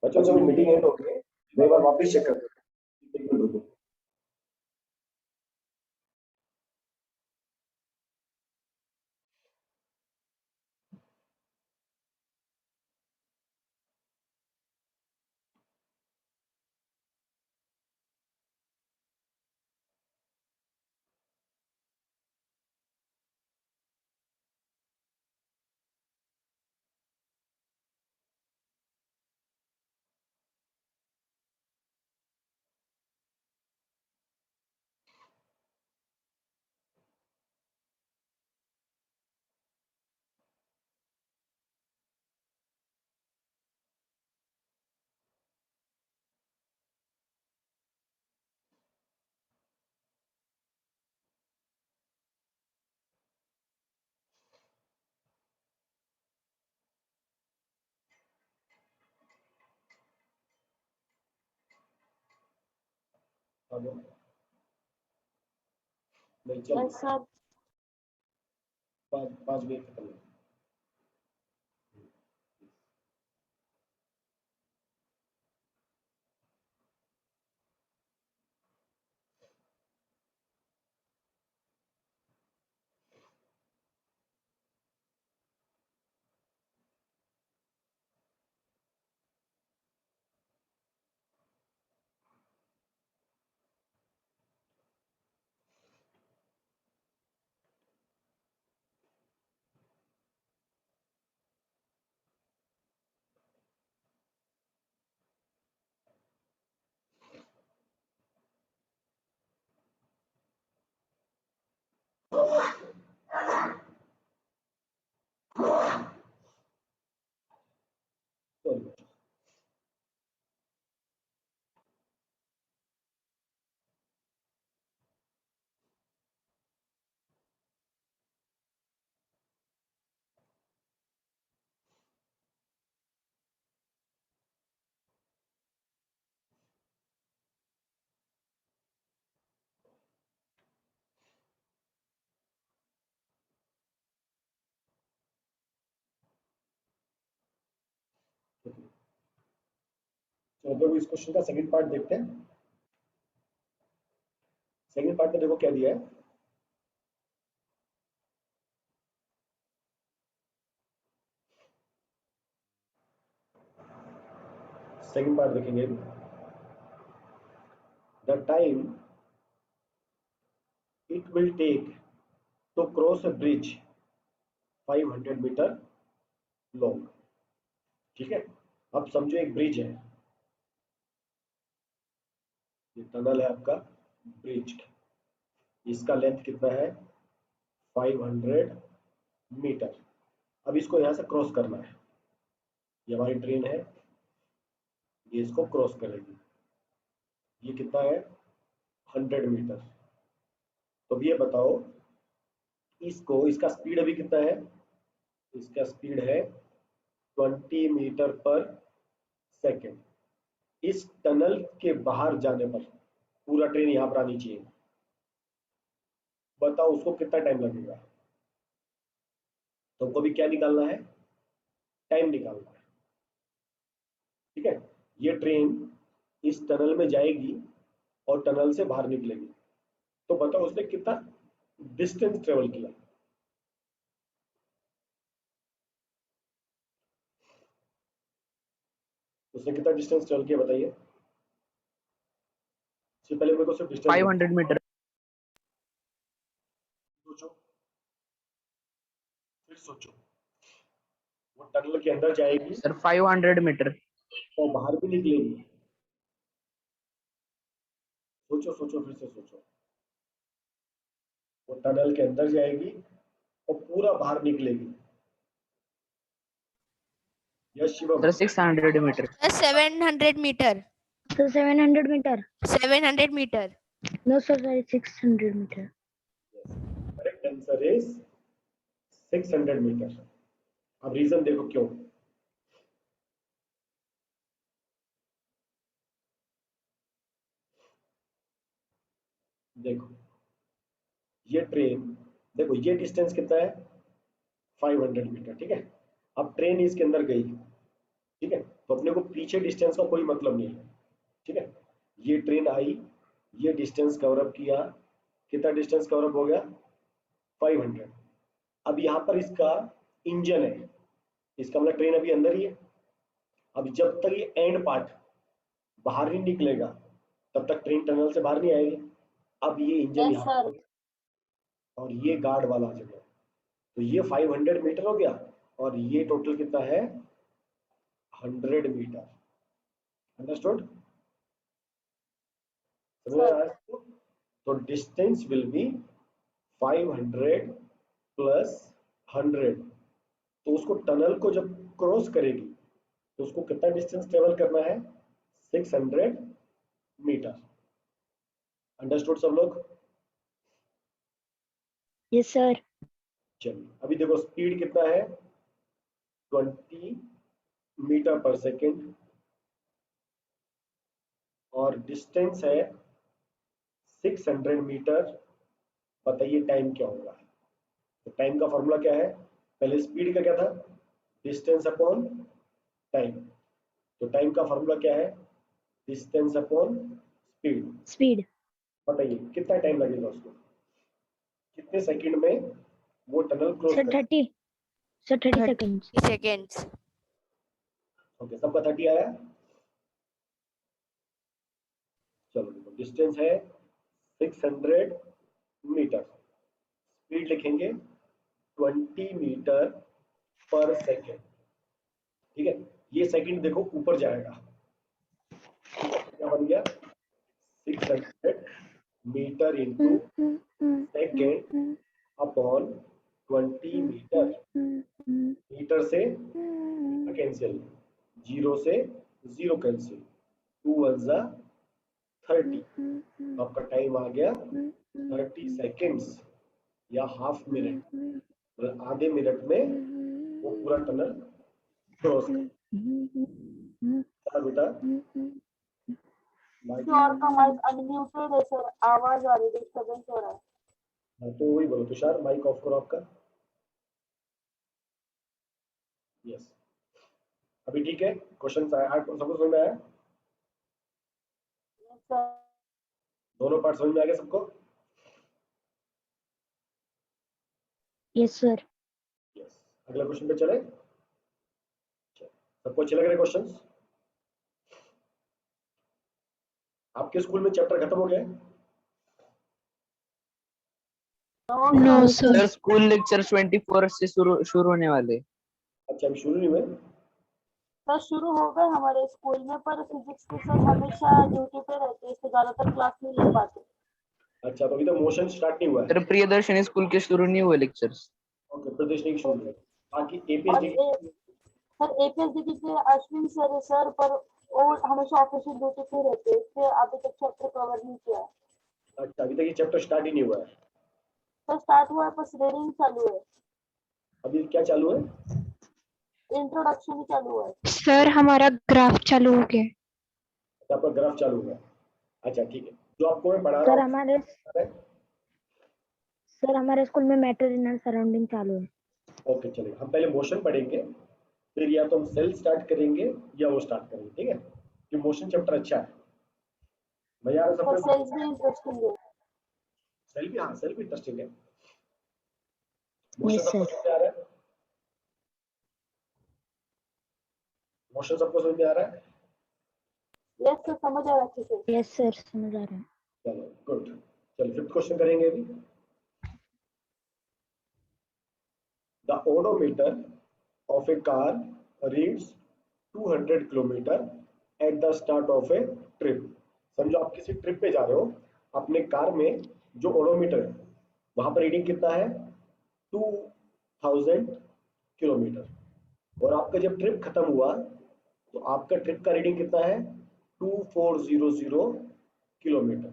बच्चों जब मीटिंग एंड हो गई मैं एक बार वापस चेक कर दूं। हेलो नहीं चल यस सर। 5 मिनट खत्म है। चलो चलो इस क्वेश्चन का सेकंड पार्ट देखते हैं। सेकंड पार्ट में देखो क्या दिया है। सेकंड पार्ट देखेंगे। The time it will take to cross a bridge 500 metre long. ठीक है, अब समझो एक ब्रिज है, ये टनल है आपका ब्रिज। इसका लेंथ कितना है 500 मीटर। अब इसको यहां से क्रॉस करना है। ये हमारी ट्रेन है, ये इसको क्रॉस करेगी। ये कितना है 100 मीटर। तो ये बताओ इसको, इसका स्पीड अभी कितना है, इसका स्पीड है 20 मीटर पर सेकेंड। इस टनल के बाहर जाने पर पूरा ट्रेन यहां पर आनी चाहिए। बताओ उसको कितना टाइम लगेगा। तुमको भी क्या निकालना है, टाइम निकालना है। ठीक है, ये ट्रेन इस टनल में जाएगी और टनल से बाहर निकलेगी। तो बताओ उसने कितना डिस्टेंस ट्रेवल किया। उसने कितना डिस्टेंस ट्रेवल किया बताइए। इससे पहले मेरे को सिर्फ डिस्टेंस 500 मीटर। सोचो, फिर सोचो। वो टनल के अंदर जाएगी सर 500 मीटर। और बाहर भी निकलेगी। सोचो सोचो फिर से सोचो। वो टनल के अंदर जाएगी और पूरा बाहर निकलेगी। Yes Shivam. Sir 600 metre. 700 meter. So 700 meter. 700 meter. No, sir, sorry, 600 meter. Correct answer is 600 metre. अब रीजन देखो क्यों। देखो ये ट्रेन, देखो ये डिस्टेंस कितना है 500 मीटर, ठीक है। अब ट्रेन इसके अंदर गई, ठीक है, तो अपने को पीछे डिस्टेंस का कोई मतलब नहीं है, ठीक है। ये ट्रेन आई, ये डिस्टेंस कवर अप किया, कितना डिस्टेंस कवर अप हो गया 500। अब यहाँ पर इसका इंजन है, इसका मतलब ट्रेन अभी अंदर ही है। अब जब तक ये एंड पार्ट बाहर नहीं निकलेगा तब तक ट्रेन टनल से बाहर नहीं आएगी। अब ये इंजन यस यहाँ सर। पर और ये गार्ड वाला जगह, तो ये 500 मीटर हो गया और ये टोटल कितना है 100 मीटर। अंडरस्टूड? समझ में आया इसको? तो डिस्टेंस विल बी 500 प्लस 100। तो उसको टनल को जब क्रॉस करेगी तो उसको कितना डिस्टेंस ट्रेवल करना है 600 मीटर। अंडरस्टूड सब लोग? Yes sir. चलिए अभी देखो स्पीड कितना है 20 मीटर पर सेकेंड और डिस्टेंस है 600 मीटर। बताइए टाइम क्या होगा? तो टाइम का फॉर्मूला क्या है? पहले स्पीड का क्या था, डिस्टेंस अपॉन टाइम। तो टाइम का फॉर्मूला क्या है, डिस्टेंस अपॉन स्पीड। स्पीड। बताइए कितना टाइम लगेगा उसको, कितने सेकंड में वो टनल क्रॉस सर कर। 30 सर 30 30 सेकंड्स। seconds. ओके सबका 30 आया। चलो देखो डिस्टेंस है 600 मीटर, स्पीड लिखेंगे 20 मीटर पर सेकेंड, ठीक है। ये सेकंड देखो ऊपर जाएगा, ठीक है, क्या बन गया 600 metre into second upon 20 metre. Metre से कैंसिल, जीरो से जीरो कैंसिल, 2 1 जा 30। आपका टाइम आ गया 30 सेकेंड्स या हाफ मिनट, मतलब आधे मिनट में वो पूरा टनल क्रॉस कर बेटा। श्योर का माइक अनम्यूटेड है सर, आवाज आ रही है, डिस्टर्बेंस हो रहा है। हाँ, तो वही बोलो तुषार, माइक ऑफ करो आपका। यस अभी ठीक है, क्वेश्चन आया सबको समझ में आया? Yes sir. दोनों पार्ट समझ में आ गया सबको? Yes sir. यस अगला क्वेश्चन पे चले। सबको अच्छे लग रहे क्वेश्चंस? आपके स्कूल में चैप्टर खत्म हो गया है? No sir sir. School lecture 24 से शुरू होने वाले। अच्छा अभी शुरू नहीं हुए? सर शुरू हो गए हमारे स्कूल में, पर फिजिक्स के सर हमेशा ड्यूटी पे रहते हैं, इसलिए ज्यादातर क्लास नहीं ले पाते। अच्छा तो अभी तक मोशन स्टार्ट नहीं हुआ है? सर प्रियदर्शनी स्कूल के शुरू नहीं हुए लेक्चर्स। ओके प्रदेश नहीं शुरू हुए, बाकी और एपीएसडी सर एपीएसडी के अश्विन सर है सर, पर वो हमेशा ऑफिशियल ड्यूटी पे रहते हैं, इसलिए अभी तक चैप्टर कवर नहीं किया है। अच्छा अभी तक ये चैप्टर स्टार्ट ही नहीं हुआ है। सर स्टार्ट हुआ है, बस रीडिंग चालू है, अभी क्या चालू है? इंट्रोडक्शन ही चालू है। सर हमारा ग्राफ चालू हो गया। तो आपका ग्राफ चालू हुआ है। अच्छा ठीक है, जो आपको मैं पढ़ा सर रहा हूँ। हमारे स्कूल में मैटर इन सराउंडिंग चालू है। ओके चलिए हम पहले मोशन पढ़ेंगे, फिर या तो हम सेल स्टार्ट करेंगे या वो स्टार्ट करेंगे, ठीक है। ये मोशन चैप्टर अच्छा है, मजा आ रहा है सर सबको? सेल्स भी इंटरेस्टिंग है। सेल भी, हाँ सेल भी इंटरेस्टिंग है। यस मोशन सबको सर। समझ में आ रहा है? मोशन सबको समझ में आ रहा है? यस सर समझ आ रहा है अच्छे से। यस सर समझ आ रहा है। चलो गुड। चलो फिफ्थ क्वेश्चन करेंगे अभी। The odometer of a car reads 200 kilometre at the start of a trip। समझो आप किसी ट्रिप पे जा रहे हो, अपने कार में जो ओडोमीटर है वहां पर रीडिंग कितना है 2000 किलोमीटर। और आपका जब ट्रिप खत्म हुआ तो आपका ट्रिप का रीडिंग कितना है 2400 किलोमीटर।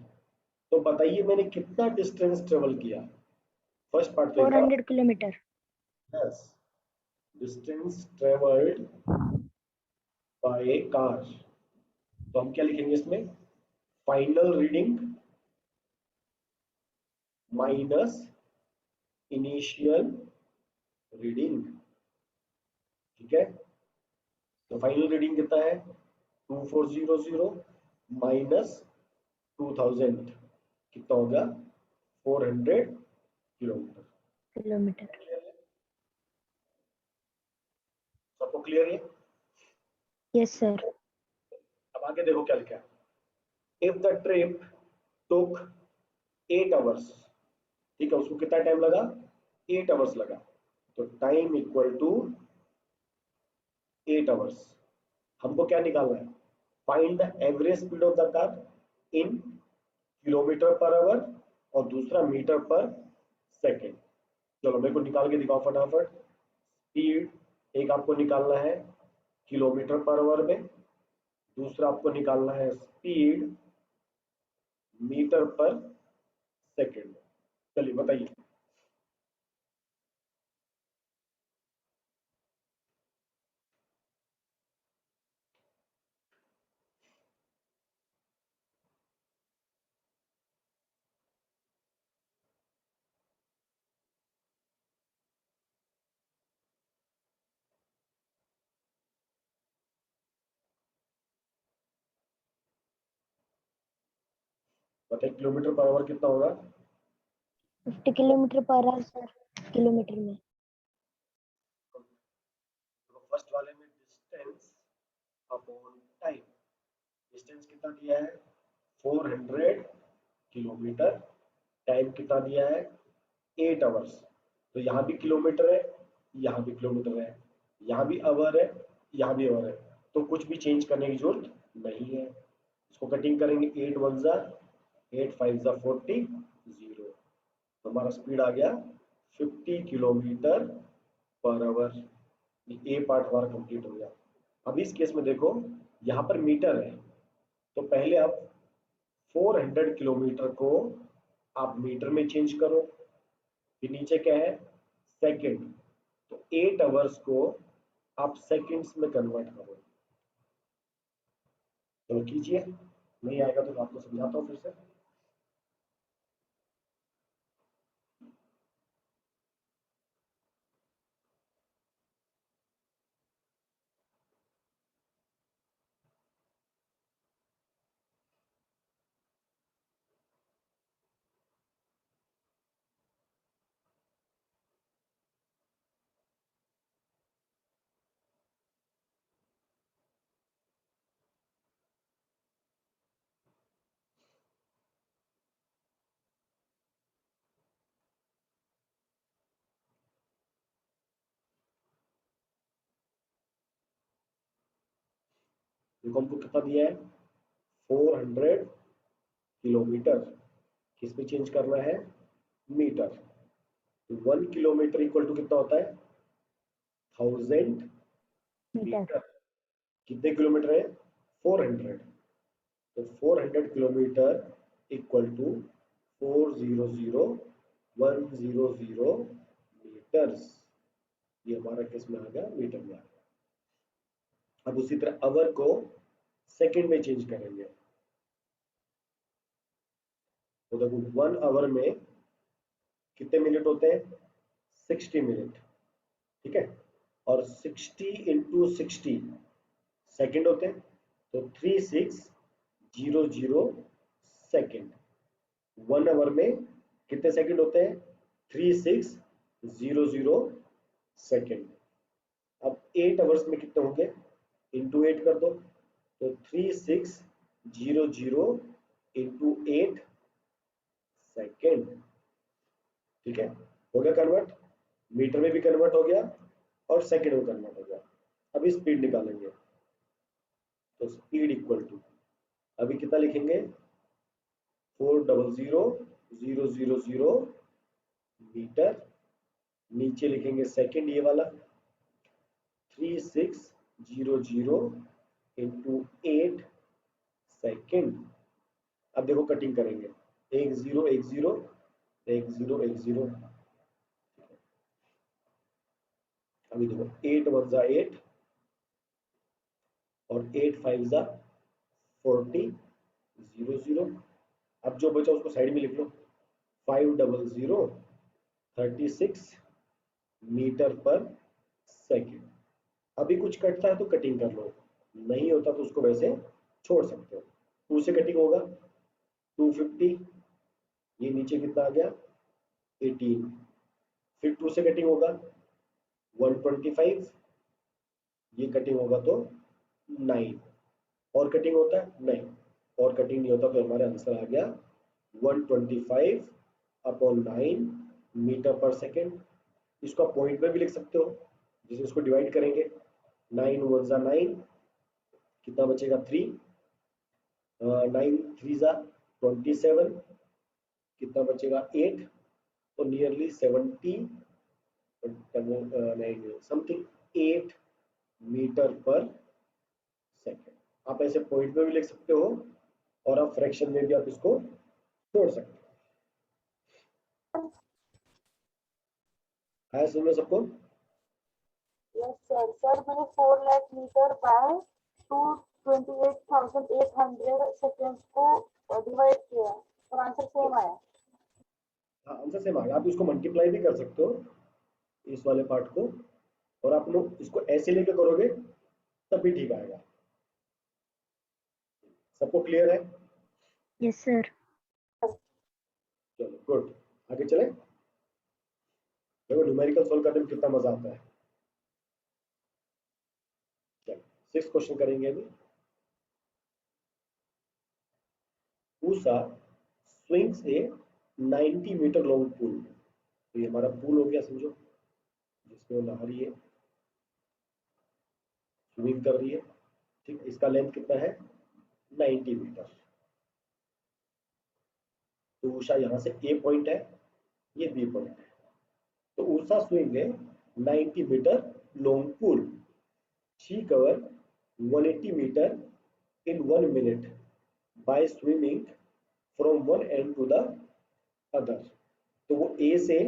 तो बताइए मैंने कितना डिस्टेंस ट्रेवल किया? फर्स्ट पार्ट तो 400 kilometre. Yes distance traveled by a car। तो हम क्या लिखेंगे इसमें, final reading minus initial reading, ठीक है। तो फाइनल रीडिंग कितना है 2400 माइनस 2000 कितना हो गया 400 किलोमीटर। किलोमीटर। सबको क्लियर है? Yes sir. अब आगे देखो क्या लिखा है, if the trip took 8 hours, ठीक है, उसको कितना टाइम लगा 8 आवर्स लगा, तो टाइम इक्वल टू 8 आवर्स। हमको क्या निकालना है, find the average speed of the car in kilometre per our और दूसरा मीटर पर सेकेंड। चलो मेरे को निकाल के दिखाओ फटाफट। स्पीड एक आपको निकालना है किलोमीटर पर आवर में, दूसरा आपको निकालना है स्पीड मीटर पर सेकेंड। चलिए बताइए। बताइए किलोमीटर पर आवर कितना होगा 50 kilometre per hour sir, kilometre में। फर्स्ट वाले में डिस्टेंस अपॉन टाइम, डिस्टेंस कितना दिया है 400 किलोमीटर, टाइम कितना दिया है 8 आवर्स। तो यहाँ भी किलोमीटर है, यहाँ भी किलोमीटर है, यहाँ भी आवर है, यहाँ भी आवर है, तो कुछ भी चेंज करने की जरूरत नहीं है। इसको कटिंग करेंगे 8 1 जा 8 5 जा 40 0, तो हमारा स्पीड आ गया 50 kilometre per our. A part हमारा कंप्लीट हो गया। अब इस केस में देखो यहाँ पर मीटर है, तो पहले आप 400 किलोमीटर को आप मीटर में चेंज करो, फिर नीचे क्या है सेकंड, तो 8 आवर्स को आप सेकंड्स में कन्वर्ट करो। चलो कीजिए, नहीं आएगा तो आपको समझाता हूँ फिर से। देखो हमको कितना दिया है 400 किलोमीटर, किस पे चेंज करना है मीटर। तो 1 किलोमीटर इक्वल टू कितना होता है 1000 मीटर। मीटर। कितने किलोमीटर है 400, तो 400 किलोमीटर इक्वल टू 400,100 मीटर्स। ये हमारा किस में आ गया मीटर में आ गया। अब उसी तरह आवर को सेकंड में चेंज करेंगे, तो देखो 1 आवर में कितने मिनट होते हैं 60 मिनट, ठीक है, और 60 इंटू 60 सेकेंड होते हैं, तो 3600 सेकेंड। 1 आवर में कितने सेकंड होते हैं 3600 सेकेंड। अब 8 आवर्स में कितने होंगे इंटू 8 कर दो, तो 3600 इंटू 8 सेकेंड, ठीक है, हो गया कन्वर्ट, मीटर में भी कन्वर्ट हो गया और सेकेंड में कन्वर्ट हो गया। अभी स्पीड निकालेंगे, तो स्पीड इक्वल टू अभी कितना लिखेंगे 400,000 मीटर, नीचे लिखेंगे सेकेंड ये वाला 3600 इंटू 8 सेकेंड। अब देखो कटिंग करेंगे 1 0 1 0 1 0 1 0, अभी देखो 8 1 जा 8 और 8 5 जा 40 0 0। अब जो बचा उसको साइड में लिख लो 50036 मीटर पर सेकेंड। अभी कुछ कटता है तो कटिंग कर लो, नहीं होता तो उसको वैसे छोड़ सकते हो। 2 से कटिंग होगा 250, ये नीचे कितना आ गया 18, फिर 2 से कटिंग होगा 125, ये कटिंग होगा तो 9, और कटिंग होता है नहीं, और कटिंग नहीं होता तो हमारा आंसर आ गया 125/9 मीटर पर सेकेंड। इसको आप पॉइंट में भी लिख सकते हो, जिसे इसको डिवाइड करेंगे 9 1 जा 9, कितना बचेगा 3, 9 3 जा 27, कितना बचेगा 8, तो नियरली 70 समथिंग 8 मीटर पर सेकेंड। आप ऐसे पॉइंट में भी लिख सकते हो और आप फ्रैक्शन में भी आप इसको छोड़ सकते हो। है समझ सबको? Yes sir. सर मैंने 4 लाख मीटर बाय 228,800 सेकेंड्स को डिवाइड किया और आंसर सेम आया। हाँ, आंसर सेम आ गया। आप इसको मल्टीप्लाई भी कर सकते हो इस वाले पार्ट को, और आप लोग इसको ऐसे लेके करोगे तब भी ठीक आएगा। सबको क्लियर है? Yes sir. चलो गुड, आगे चले। देखो न्यूमेरिकल सोल्व करने में कितना मजा आता है। चलो 6 क्वेश्चन करेंगे अभी। USA swings a 90 metre long pool. तो ये हमारा पूल हो गया समझो, जिसमें वो नहा रही है, स्विमिंग कर रही है, ठीक। इसका लेंथ कितना है 90 मीटर। तो उषा यहाँ से ए पॉइंट है, ये बी पॉइंट है। तो उषा स्विंग है 90 metre long pool. She cover 180 metre in 1 minute by swimming from one end to the other. तो वो ए से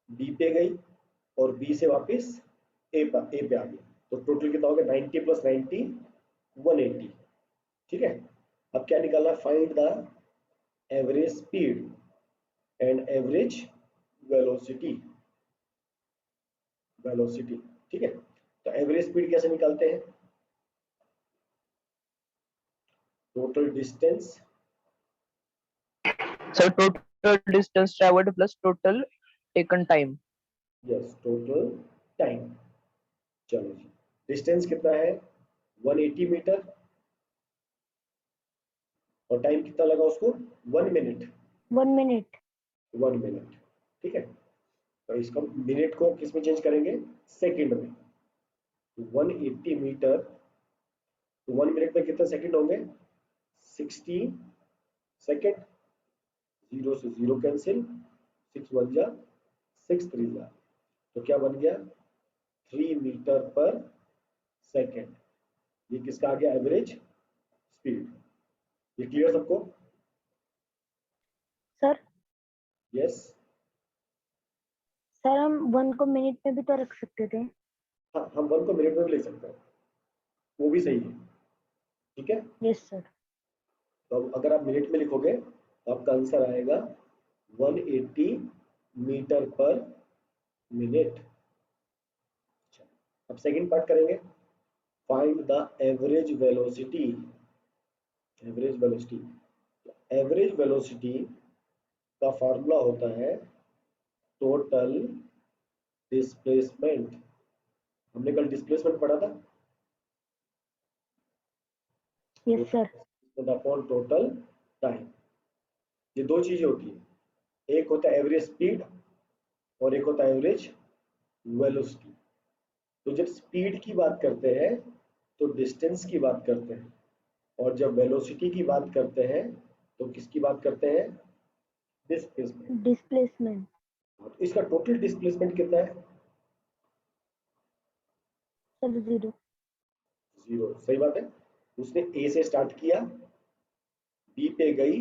बी पे गई और बी से वापस ए पे आ गई। तो टोटल कितना हो गया 90 + 90 180, ठीक है। अब क्या निकालना, find the average speed and average velocity. ठीक है। तो एवरेज स्पीड कैसे निकालते हैं, total distance, So total distance traveled plus total taken time. Yes total time. चलो जी, डिस्टेंस कितना है 180 मीटर, और टाइम कितना लगा उसको 1 मिनट। 1 मिनट। 1 मिनट, ठीक है। तो इसको मिनट को किस में चेंज करेंगे, सेकंड में। 180 मीटर, तो 1 मिनट में कितने सेकंड होंगे 60 सेकंड। 0 से 0 कैंसिल, 6 1 जा 6 3 जा, तो क्या बन गया 3 मीटर पर सेकंड। ये किसका आ गया एवरेज स्पीड। ये क्लियर सबको? Sir yes. सर हम 1 को मिनट में भी तो रख सकते थे। हाँ, हम 1 को मिनट में भी लिख सकते हैं, वो भी सही है, ठीक है। Yes sir. तो अगर आप मिनट में लिखोगे तो आपका आंसर आएगा 180 मीटर पर मिनट। अब सेकंड पार्ट करेंगे, find the average velocity. Average velocity, average velocity का फॉर्मूला होता है टोटल डिस्प्लेसमेंट। हमने कल डिस्प्लेसमेंट पढ़ा था, yes sir. Upon total time. ये दो चीजें होती है, एक होता है एवरेज स्पीड और एक होता है एवरेज वेलोसिटी। तो जब स्पीड की बात करते हैं तो डिस्टेंस की बात करते हैं, और जब वेलोसिटी की बात करते हैं तो किसकी बात करते हैं, डिस्प्लेसमेंट। डिस्प्लेसमेंट। तो इसका टोटल डिस्प्लेसमेंट कितना है, सर 0। 0। सही बात है। उसने ए से स्टार्ट किया, बी पे गई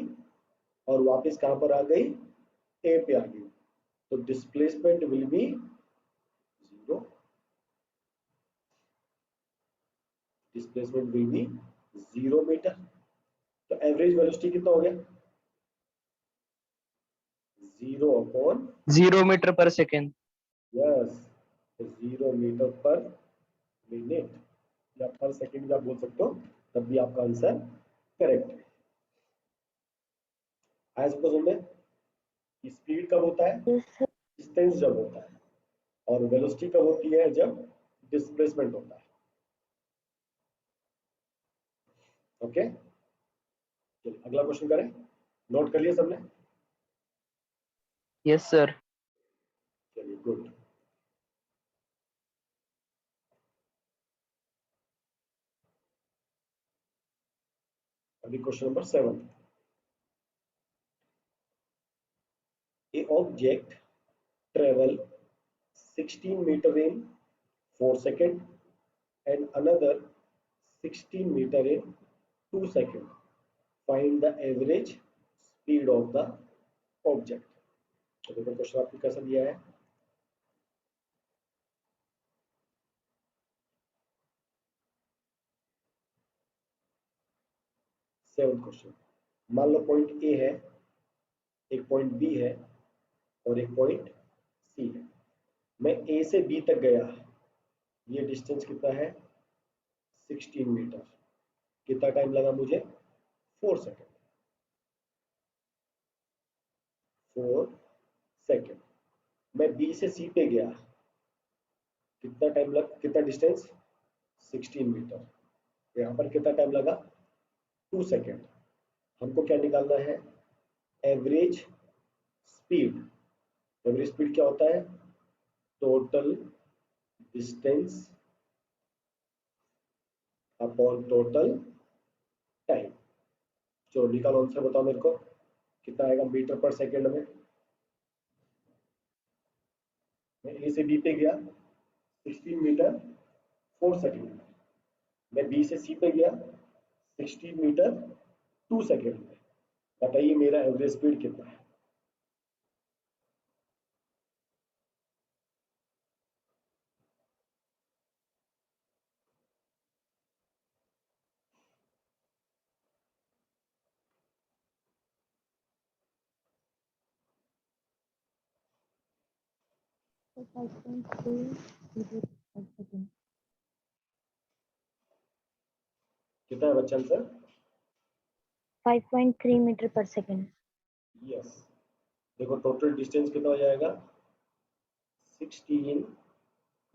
और वापस कहां पर आ गई, ए पे आ गई। तो displacement will be 0। Displacement will be 0 metre. तो एवरेज वेलोसिटी कितना हो गया 0 meter per second. Yes 0 metre per minute या पर सेकंड भी आप बोल सकते हो, तब भी आपका आंसर करेक्ट है। आया सबको समझ में कि स्पीड कब होता है, डिस्टेंस जब होता है, और वेलोसिटी कब होती है, जब डिस्प्लेसमेंट होता है। ओके, चलिए अगला क्वेश्चन करें। नोट कर लिया सबने? Yes sir. चलिए गुड। अभी question number 7। A object travel 16 meter in 4 seconds and another 16 meter in 2 seconds. Find the average speed of the object. तो देखो क्वेश्चन आपको कैसा दिया है। सेवंथ क्वेश्चन, मान लो पॉइंट ए है, एक पॉइंट बी है और एक पॉइंट सी है। मैं ए से बी तक गया, ये डिस्टेंस कितना है 16 मीटर। कितना टाइम लगा मुझे 4 सेकेंड। 4 सेकेंड। मैं बी से सी पे गया, कितना टाइम लग, कितना डिस्टेंस 16 मीटर। यहाँ पर कितना टाइम लगा 2 सेकेंड। हमको क्या निकालना है, एवरेज स्पीड। एवरेज स्पीड क्या होता है, total distance upon total time. चलो निकालो आंसर, बताओ मेरे को कितना आएगा मीटर पर सेकेंड में। मैं ए से बी पे गया 16 मीटर 4 सेकेंड में। मैं बी से सी पे गया 16 मीटर 2 सेकेंड में। बताइए मेरा एवरेज स्पीड कितना है। कितना है बच्चा आंसर? 5.3 मीटर पर सेकेंड। यस, देखो टोटल डिस्टेंस कितना हो जाएगा 16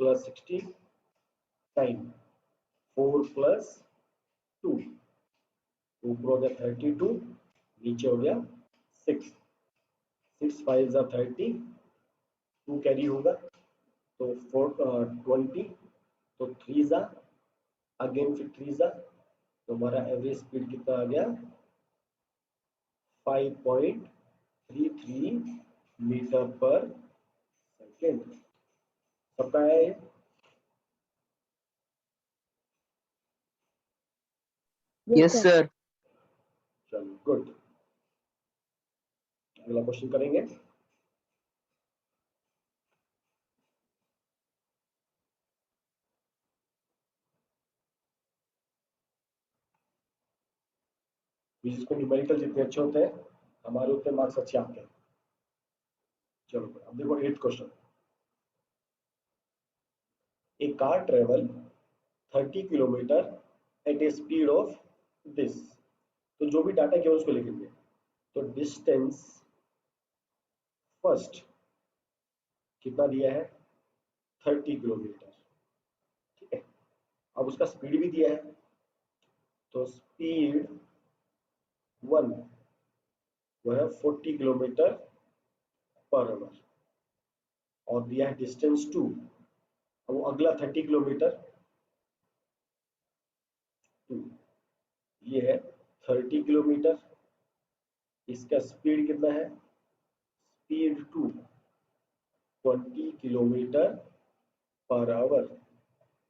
प्लस 60 टाइम 4 प्लस 2, ऊपर हो गया 32, नीचे हो गया 6, 6 5 जा 30, 2 कैरी होगा तो 20, तो 3 जा अगेन फिर 3 जा, तो हमारा एवरेज स्पीड कितना आ गया 5.33 मीटर पर सेकेंड। सबका है Yes sir. चलो गुड। अगला क्वेश्चन करेंगे। जिसको न्यूमेरिकल जितने अच्छे होते हैं हमारे उतने मार्क्स अच्छे आते हैं। चलो अब देखो 8th question. A car travel 30 kilometre at a speed of this. तो जो भी डाटा केवल उसको लिखेंगे। तो डिस्टेंस फर्स्ट कितना दिया है 30 किलोमीटर, ठीक है। अब उसका स्पीड भी दिया है, तो स्पीड 1 वो है 40 किलोमीटर पर आवर, और दिया है डिस्टेंस 2, वो अगला 30 किलोमीटर 2, ये है 30 किलोमीटर। इसका स्पीड कितना है, स्पीड 2 20 किलोमीटर पर आवर।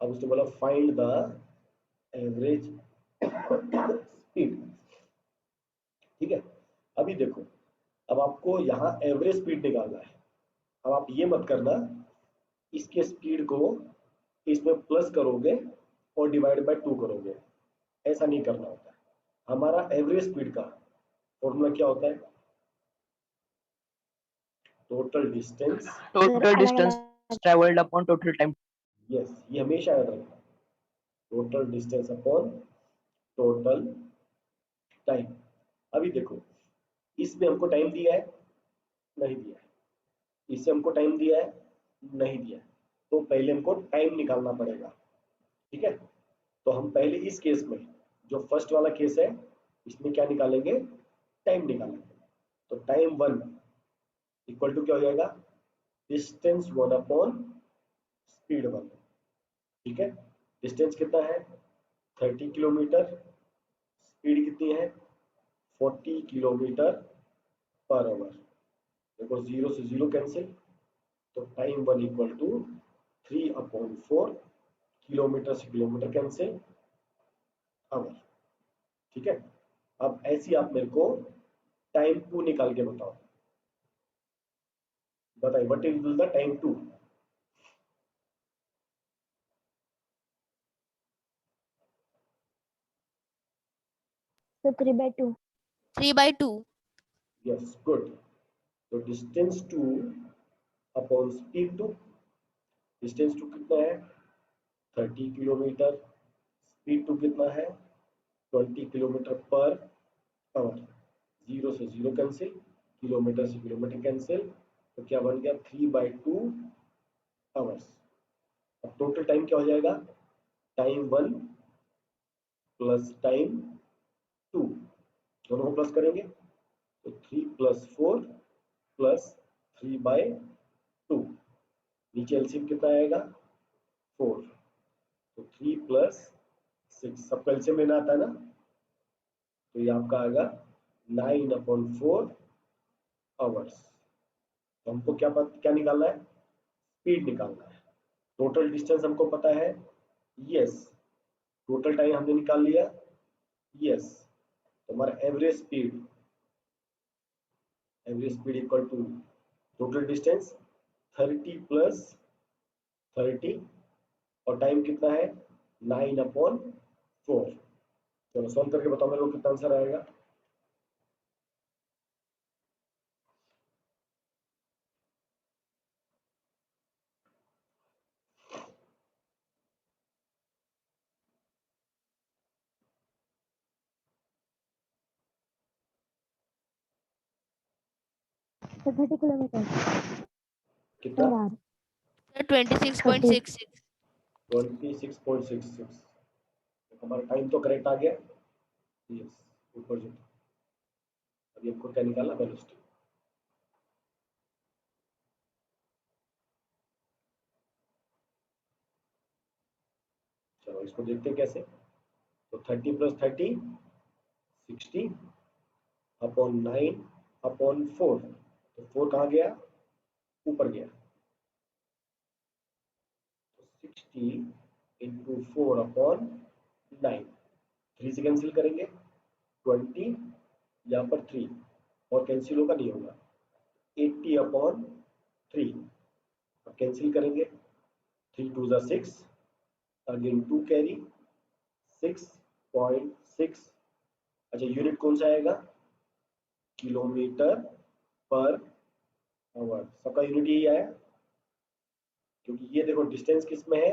अब उसने बोला फाइंड द एवरेज स्पीड, ठीक है। अभी देखो, अब आपको यहाँ एवरेज स्पीड निकालना है। अब आप ये मत करना इसके स्पीड को इसमें प्लस करोगे और डिवाइड बाय 2 करोगे, ऐसा नहीं करना होता है। हमारा एवरेज स्पीड का फॉर्मूला क्या होता है, total distance, total distance traveled upon total time. Yes ये हमेशा याद रखना, total distance upon total time. अभी देखो इसमें हमको टाइम दिया है, नहीं दिया है, इससे हमको टाइम दिया है, नहीं दिया है, तो पहले हमको टाइम निकालना पड़ेगा, ठीक है। तो हम पहले इस केस में, जो फर्स्ट वाला केस है, इसमें क्या निकालेंगे, टाइम निकालेंगे। तो टाइम 1 इक्वल टू क्या हो जाएगा, डिस्टेंस 1 अपॉन स्पीड 1, ठीक है। डिस्टेंस कितना है 30 किलोमीटर, स्पीड कितनी है 40 किलोमीटर पर आवर। देखो 0 से 0 कैंसिल, तो time 1 equal to 3 upon 4, kilometre से किलोमीटर कैंसिल, आवर, ठीक है। अब ऐसी आप मेरे को टाइम 2 निकाल के बताओ, बताइए what is the time 2। So 3/2. 3/2. Yes good. तो डिस्टेंस 2 अपॉन स्पीड 2, डिस्टेंस 2 कितना है 30 किलोमीटर, स्पीड 2 कितना है 20 किलोमीटर पर आवर। 0 से 0 कैंसिल, किलोमीटर से किलोमीटर कैंसिल, तो क्या बन गया 3/2 आवर्स। अब टोटल टाइम क्या हो जाएगा, टाइम 1 प्लस टाइम 2, दोनों को प्लस करेंगे तो 3 + 4 + 3/2, नीचे एलसीएम कितना आएगा 4, तो 3 + 6, सबका एलसीएम लेना आता है ना, तो ये आपका आएगा 9/4 आवर्स। तो हमको क्या निकालना है, स्पीड निकालना है। टोटल डिस्टेंस हमको पता है, यस। टोटल टाइम हमने निकाल लिया, यस। तो हमारा average speed equal to total distance 30 + 30, और टाइम कितना है 9/4। चलो सॉल्व करके बताओ मेरे को कितना आंसर आएगा। So 30 kilometers कितना per hour. Sir, 26.66. 26.66। हमारा टाइम तो करेक्ट आ गया, यस ऊपर जो। अभी हमको क्या निकालना, वेलोसिटी। चलो इसको देखते हैं कैसे। तो 30 + 30 60 अपॉन 9/4, तो 4 कहाँ गया, ऊपर गया, तो 60 × 4/9, 3 से कैंसिल करेंगे 20, यहाँ पर 3 और कैंसिल होगा, नहीं होगा, 80/3, अब कैंसिल करेंगे 3 2 = 6, अगेन 2 कैरी 6.6। अच्छा यूनिट कौन सा आएगा, किलोमीटर पर आवर, सबका यूनिट यही आया, क्योंकि ये देखो डिस्टेंस किस में है,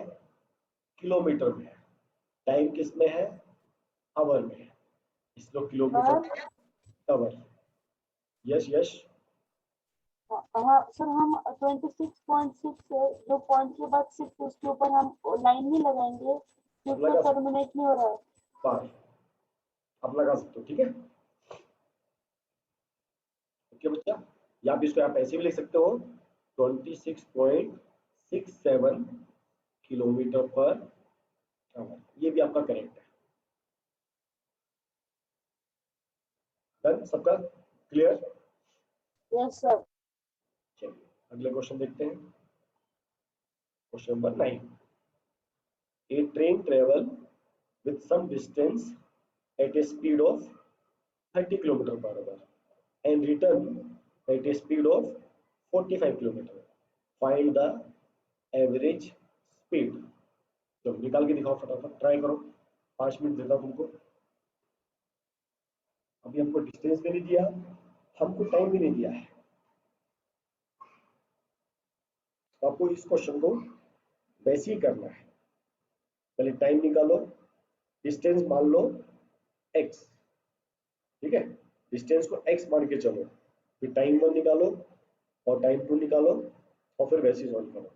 किलोमीटर में है, टाइम किस में है, आवर में है, इसलिए किलोमीटर आवर। यस यस हाँ सर, हम 26.6 जो पॉइंट के बाद 6 उसके ऊपर हम लाइन ही लगाएंगे, लगा सकते। टर्मिनेट नहीं हो रहा है। बार आप लगा सकते हो, ठीक है। ओके बच्चा, या भी इसको आप ऐसे भी लिख सकते हो 26.67 किलोमीटर पर आवर, ये भी आपका करेक्ट है। डन, सबका क्लियर। Yes sir. चलिए अगले क्वेश्चन देखते हैं, question number 9। A train travel with some distance at a speed of 30 km per hour and return at a speed of 45 km. Find the average speed. चलो निकाल के दिखाओ फटाफट, ट्राई करो, 5 मिनट देता तुमको। अभी हमको डिस्टेंस भी नहीं दिया, हमको टाइम भी नहीं दिया है, तो आपको इस क्वेश्चन को वैसे ही करना है। पहले टाइम निकालो, डिस्टेंस मान लो x, ठीक है, डिस्टेंस को x मान के चलो, फिर टाइम 1 निकालो और टाइम 2 निकालो और फिर वैसे सॉल्व करो।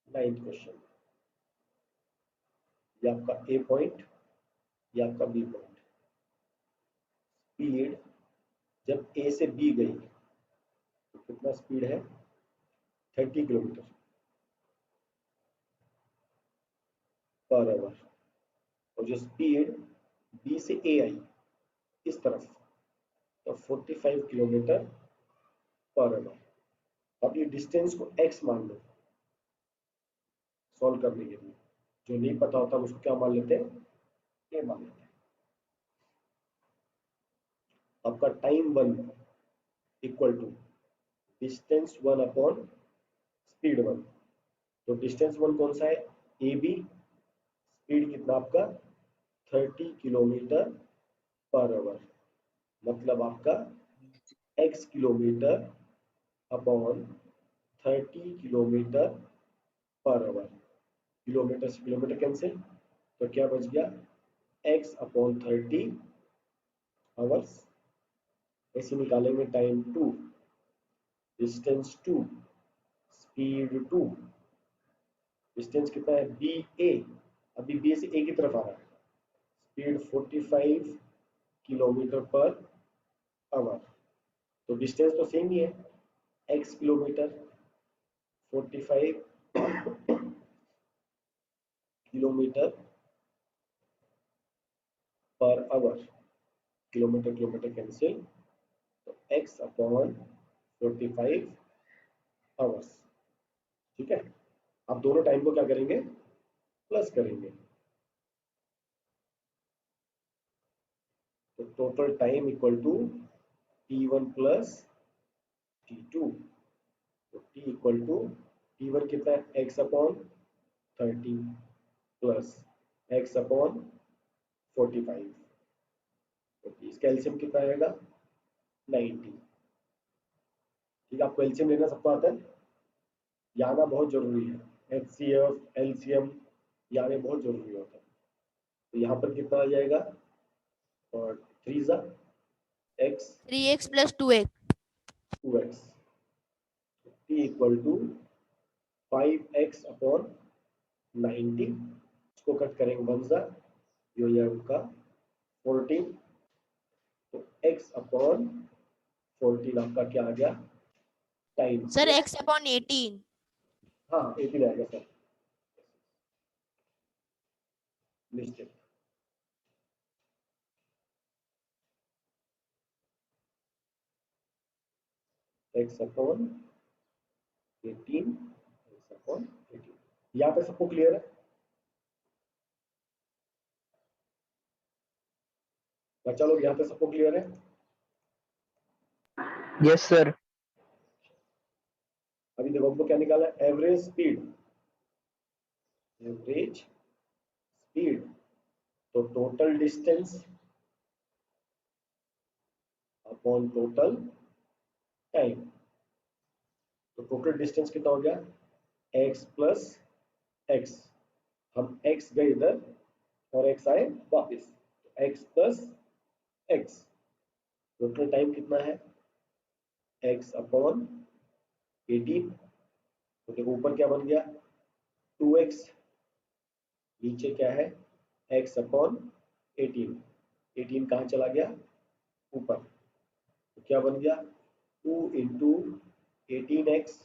नाइन्थ क्वेश्चन, ये आपका ए पॉइंट, ये आपका बी पॉइंट। स्पीड जब ए से बी गई तो कितना स्पीड है, 30 किलोमीटर पर आवर। और जो स्पीड बी से ए आई इस तरफ तो 45 किलोमीटर पर आवर। अब ये डिस्टेंस को x मान लो सॉल्व करने के लिए। जो नहीं पता होता हम उसको क्या मान लेते हैं, ए मान लेते हैं। आपका time 1 equal to distance 1 upon speed 1। तो डिस्टेंस 1 कौन सा है, ए बी, स्पीड कितना आपका 30 किलोमीटर पर आवर, मतलब आपका x kilometre upon 30 kilometre per our. Kilometre से किलोमीटर कैंसिल, तो क्या बच गया, x अपॉन 30 आवर्स। ऐसे निकालेंगे टाइम 2, डिस्टेंस 2, स्पीड 2। डिस्टेंस कितना है, बी ए, अभी बी से ए की तरफ आ रहा है, स्पीड 45 किलोमीटर पर आवर। तो डिस्टेंस तो सेम ही है, x kilometre, 45 kilometre per our, kilometre kilometre cancel, तो x अपॉन 45 आवर्स। ठीक है, आप दोनों टाइम को क्या करेंगे, प्लस करेंगे, तो total time equal to t1 plus t2। तो t इक्वल टू t1 कितना है, x upon 30 plus x upon 45। तो इसका एलसीएम कितना आएगा, 90। ठीक है, आपको एलसीएम लेना सबको आता है, ये आना बहुत जरूरी है, एचसीएफ एलसीएम ये आने बहुत जरूरी होता है। तो यहाँ पर कितना आ जाएगा, और 3 x 3x plus 2x 2x, t equal to 5x upon 90। इसको कट करेंगे 1 ये हो जाएगा उनका 14। तो x अपॉन 14 आपका क्या आ गया, टाइम। sir x upon 18 हाँ 18 आएगा sir, mistake. x upon 18, x upon 18। यहाँ पे सबको क्लियर है, बच्चा लोग यहाँ पे सबको क्लियर है। Yes, sir. अभी देखो हमको क्या निकाला है, एवरेज स्पीड, एवरेज स्पीड, तो total distance upon total time. तो टोटल डिस्टेंस कितना हो गया, x प्लस एक्स, हम x गए इधर और x आए वापस, तो x plus x. Total time कितना है, x अपॉन 18। तो देखो ऊपर क्या बन गया, 2x, नीचे क्या है, x अपॉन 18। 18 कहाँ चला गया, ऊपर, तो क्या बन गया, 2 इंटू 18x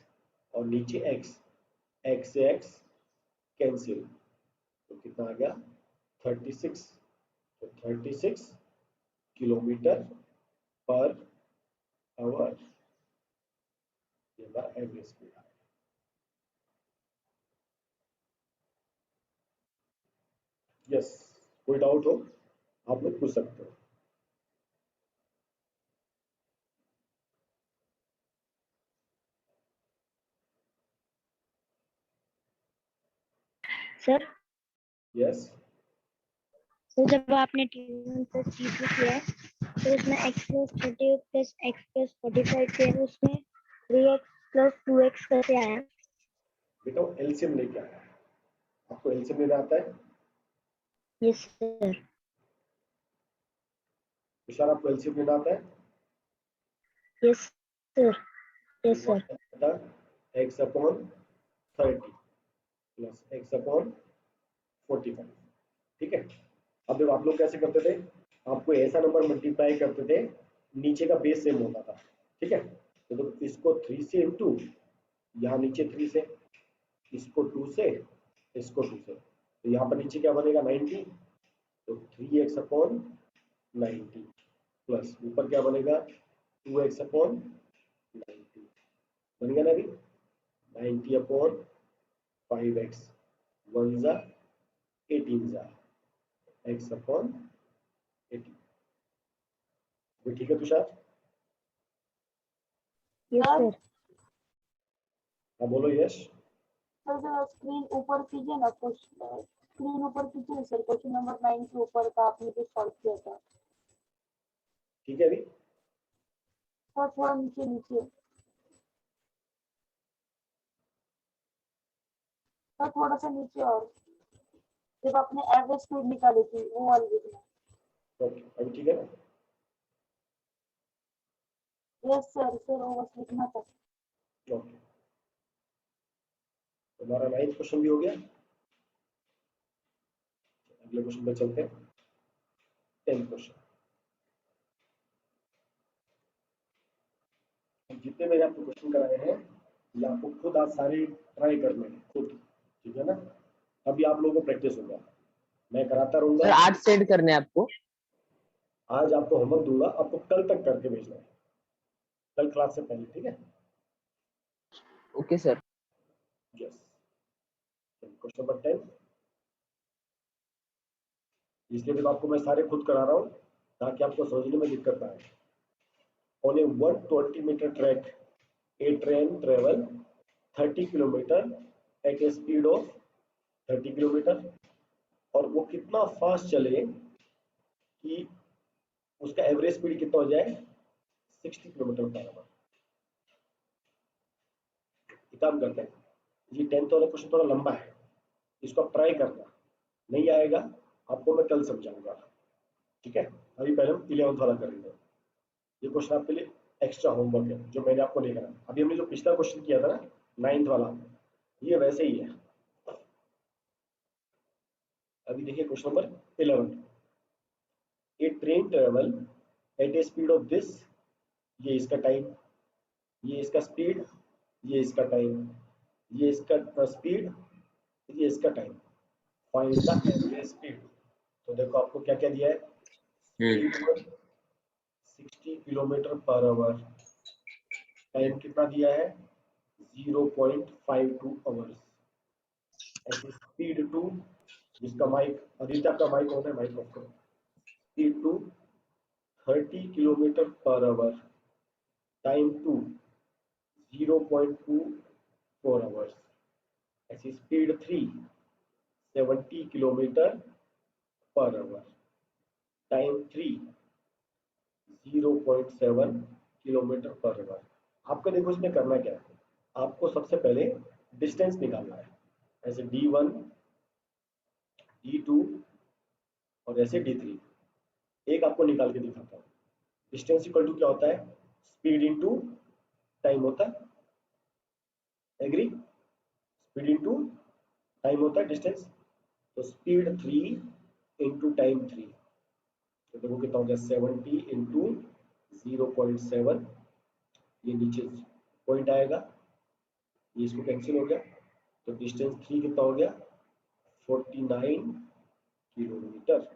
और नीचे x से x कैंसिल, तो कितना आ गया, 36। तो 36 किलोमीटर पर आवर, ये हमारा एवरेज स्पीड है। यस, कोई डाउट हो आप लोग पूछ सकते हो। सर यस तो जब आपने T1 प्लस T2 किया है तो उसमें x plus 30 plus x plus 45 किया है, उसमें 3x प्लस 2x कैसे आया? बेटा एलसीएम लेके आया है, आपको एलसीएम लेना आता है? Yes sir. विशाल आपको एलसीएम लेना आता है? Yes sir. Yes sir. x upon 30 plus x upon 45, ठीक है। अब देखो आप लोग कैसे करते थे, आपको ऐसा नंबर मल्टीप्लाई करते थे, नीचे का बेस सेम होता था, ठीक है। तो देखो इसको 3 से इंटू, यहाँ नीचे 3 से, इसको 2 से, इसको 2 से, तो यहाँ पर नीचे क्या बनेगा 90, तो 3x अपॉन 90 प्लस ऊपर क्या बनेगा 2x अपॉन 90, बन गया ना अभी 90 अपॉन 5x, 1 जा 18 जा x अपॉन 18, वो ठीक है तुषार? Yes sir. हाँ बोलो यश। सर जरा स्क्रीन ऊपर कीजिए ना, स्क्रीन ऊपर कीजिए सर, क्वेश्चन नंबर 9 के ऊपर का आपने जो सॉल्व किया था। ठीक है अभी सर थोड़ा नीचे नीचे, सर थोड़ा सा नीचे, और जब आपने एवरेज स्पीड निकाली थी वो वाली लिखना। ओके, अभी ठीक है ना? यस सर, सर वो बस लिखना था। ओके, हमारा 9th क्वेश्चन भी हो गया। अगले क्वेश्चन पे चलते हैं, 10th क्वेश्चन। जितने मैंने आपको क्वेश्चन कराए हैं ये आपको खुद आज सारे ट्राई करने हैं खुद, ठीक है ना? अभी आप लोगों को प्रैक्टिस होगा, मैं कराता सर रहूंगा। आज सेंड करने हैं आपको? आज आपको होमवर्क दूंगा, आपको कल तक करके भेजना है, कल क्लास से पहले, ठीक है? Okay sir. Yes, question number 10। इसलिए देखो आपको मैं सारे खुद करा रहा हूँ ताकि आपको समझने में दिक्कत ना आए। On a 120 meter track, a train travel 30 kilometer at a speed of 30 kilometer, और वो कितना फास्ट चले कि उसका एवरेज स्पीड कितना हो जाए 60 किलोमीटर पर आवर। काम करते हैं, ये 10th वाला क्वेश्चन थोड़ा लंबा है, इसको आप ट्राई करना, नहीं आएगा आपको मैं कल समझाऊंगा, ठीक है? अभी पहले हम 11th वाला करेंगे। ये क्वेश्चन आपके लिए एक्स्ट्रा होमवर्क है जो मैंने आपको नहीं करा। अभी हमने जो पिछला क्वेश्चन किया था ना 9th वाला, ये वैसे ही है। अभी देखिए question number 11। A train travel eight a speed of this, ये इसका टाइम, ये इसका स्पीड, ये इसका टाइम, ये इसका स्पीड, ये इसका time, find the average speed. तो देखो आपको क्या क्या दिया है, speed 60 kilometre per hour, time कितना दिया है 0.52 आवर्स, ऐसे स्पीड टू, जिसका माइक आदित्य आपका माइक ऑन है, माइक ऑफ करो, speed two 30 kilometre per hour, time two 0.24 hours, ऐसी speed 3 70 kilometre per hour, time 3 0.7 kilometre per hour. आपको देखो इसमें करना क्या है, आपको सबसे पहले डिस्टेंस निकालना है, ऐसे D1 D2 और ऐसे D3। एक आपको निकाल के दिखाता हूँ। डिस्टेंस इक्वल टू क्या होता है, स्पीड इनटू टाइम होता है, एग्री? स्पीड इनटू टाइम होता है डिस्टेंस, तो स्पीड 3 इंटू टाइम 3, तो देखो कितना हो गया 70 इंटू 0.7, ये नीचे पॉइंट आएगा, ये इसको कैंसिल हो गया, तो डिस्टेंस 3 कितना हो गया 49 किलोमीटर।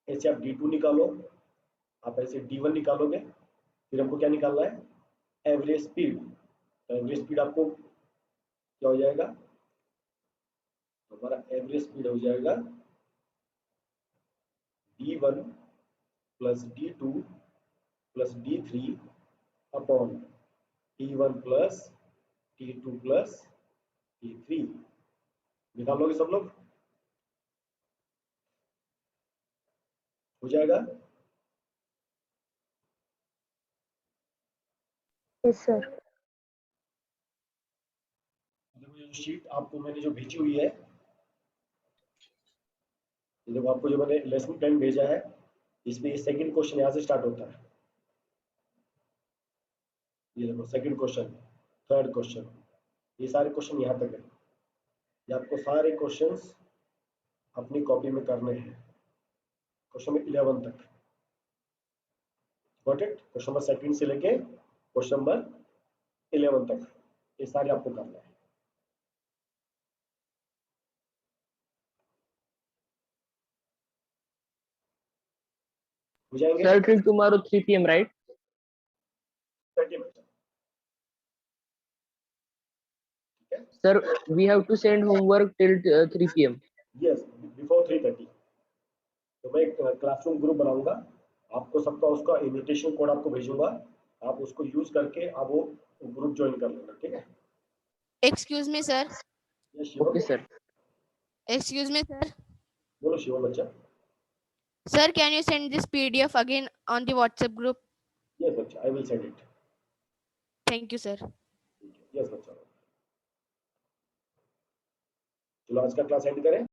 ऐसे आप D2 निकालो, आप ऐसे D1 निकालोगे, फिर हमको क्या निकालना है, एवरेज स्पीड। तो एवरेज स्पीड आपको क्या हो जाएगा, हमारा एवरेज स्पीड हो जाएगा D1 plus D2 plus D3 upon T1 plus T2 plus T3 निकाल लोगे सब लोग? हो जाएगा? Yes sir. देखो ये शीट आपको मैंने जो भेजी हुई है, ये देखो आपको जो मैंने लेसन प्लान भेजा है, इसमें ये सेकंड क्वेश्चन यहाँ से स्टार्ट होता है। ये देखो सेकंड क्वेश्चन, थर्ड क्वेश्चन, ये सारे क्वेश्चन यहाँ तक है। ये आपको सारे क्वेश्चंस अपनी कॉपी में करने हैं, क्वेश्चन नंबर 11 तक। Got it? Question number second से लेके क्वेश्चन नंबर 11 तक ये सारे आपको करना है। हो जाएंगे? Sir, till tomorrow 3 p.m. right? 30 minute. ठीक है? Sir, we have to send homework till 3 p.m. Yes, before 3:30। तो मैं एक क्लासरूम ग्रुप बनाऊंगा, आपको सबका उसका इनविटेशन कोड आपको भेजूंगा, आप उसको यूज करके आप वो ग्रुप ज्वाइन कर लेना। ठीक है? Excuse me, sir. Yes Shivam. Okay, sir. Excuse me, sir. बोलो शिवम बच्चा। Sir, can you send this PDF again on the WhatsApp group? Yes बच्चा, I will send it. Thank you, sir. Yes बच्चा। चलो आज का क्लास एंड करें।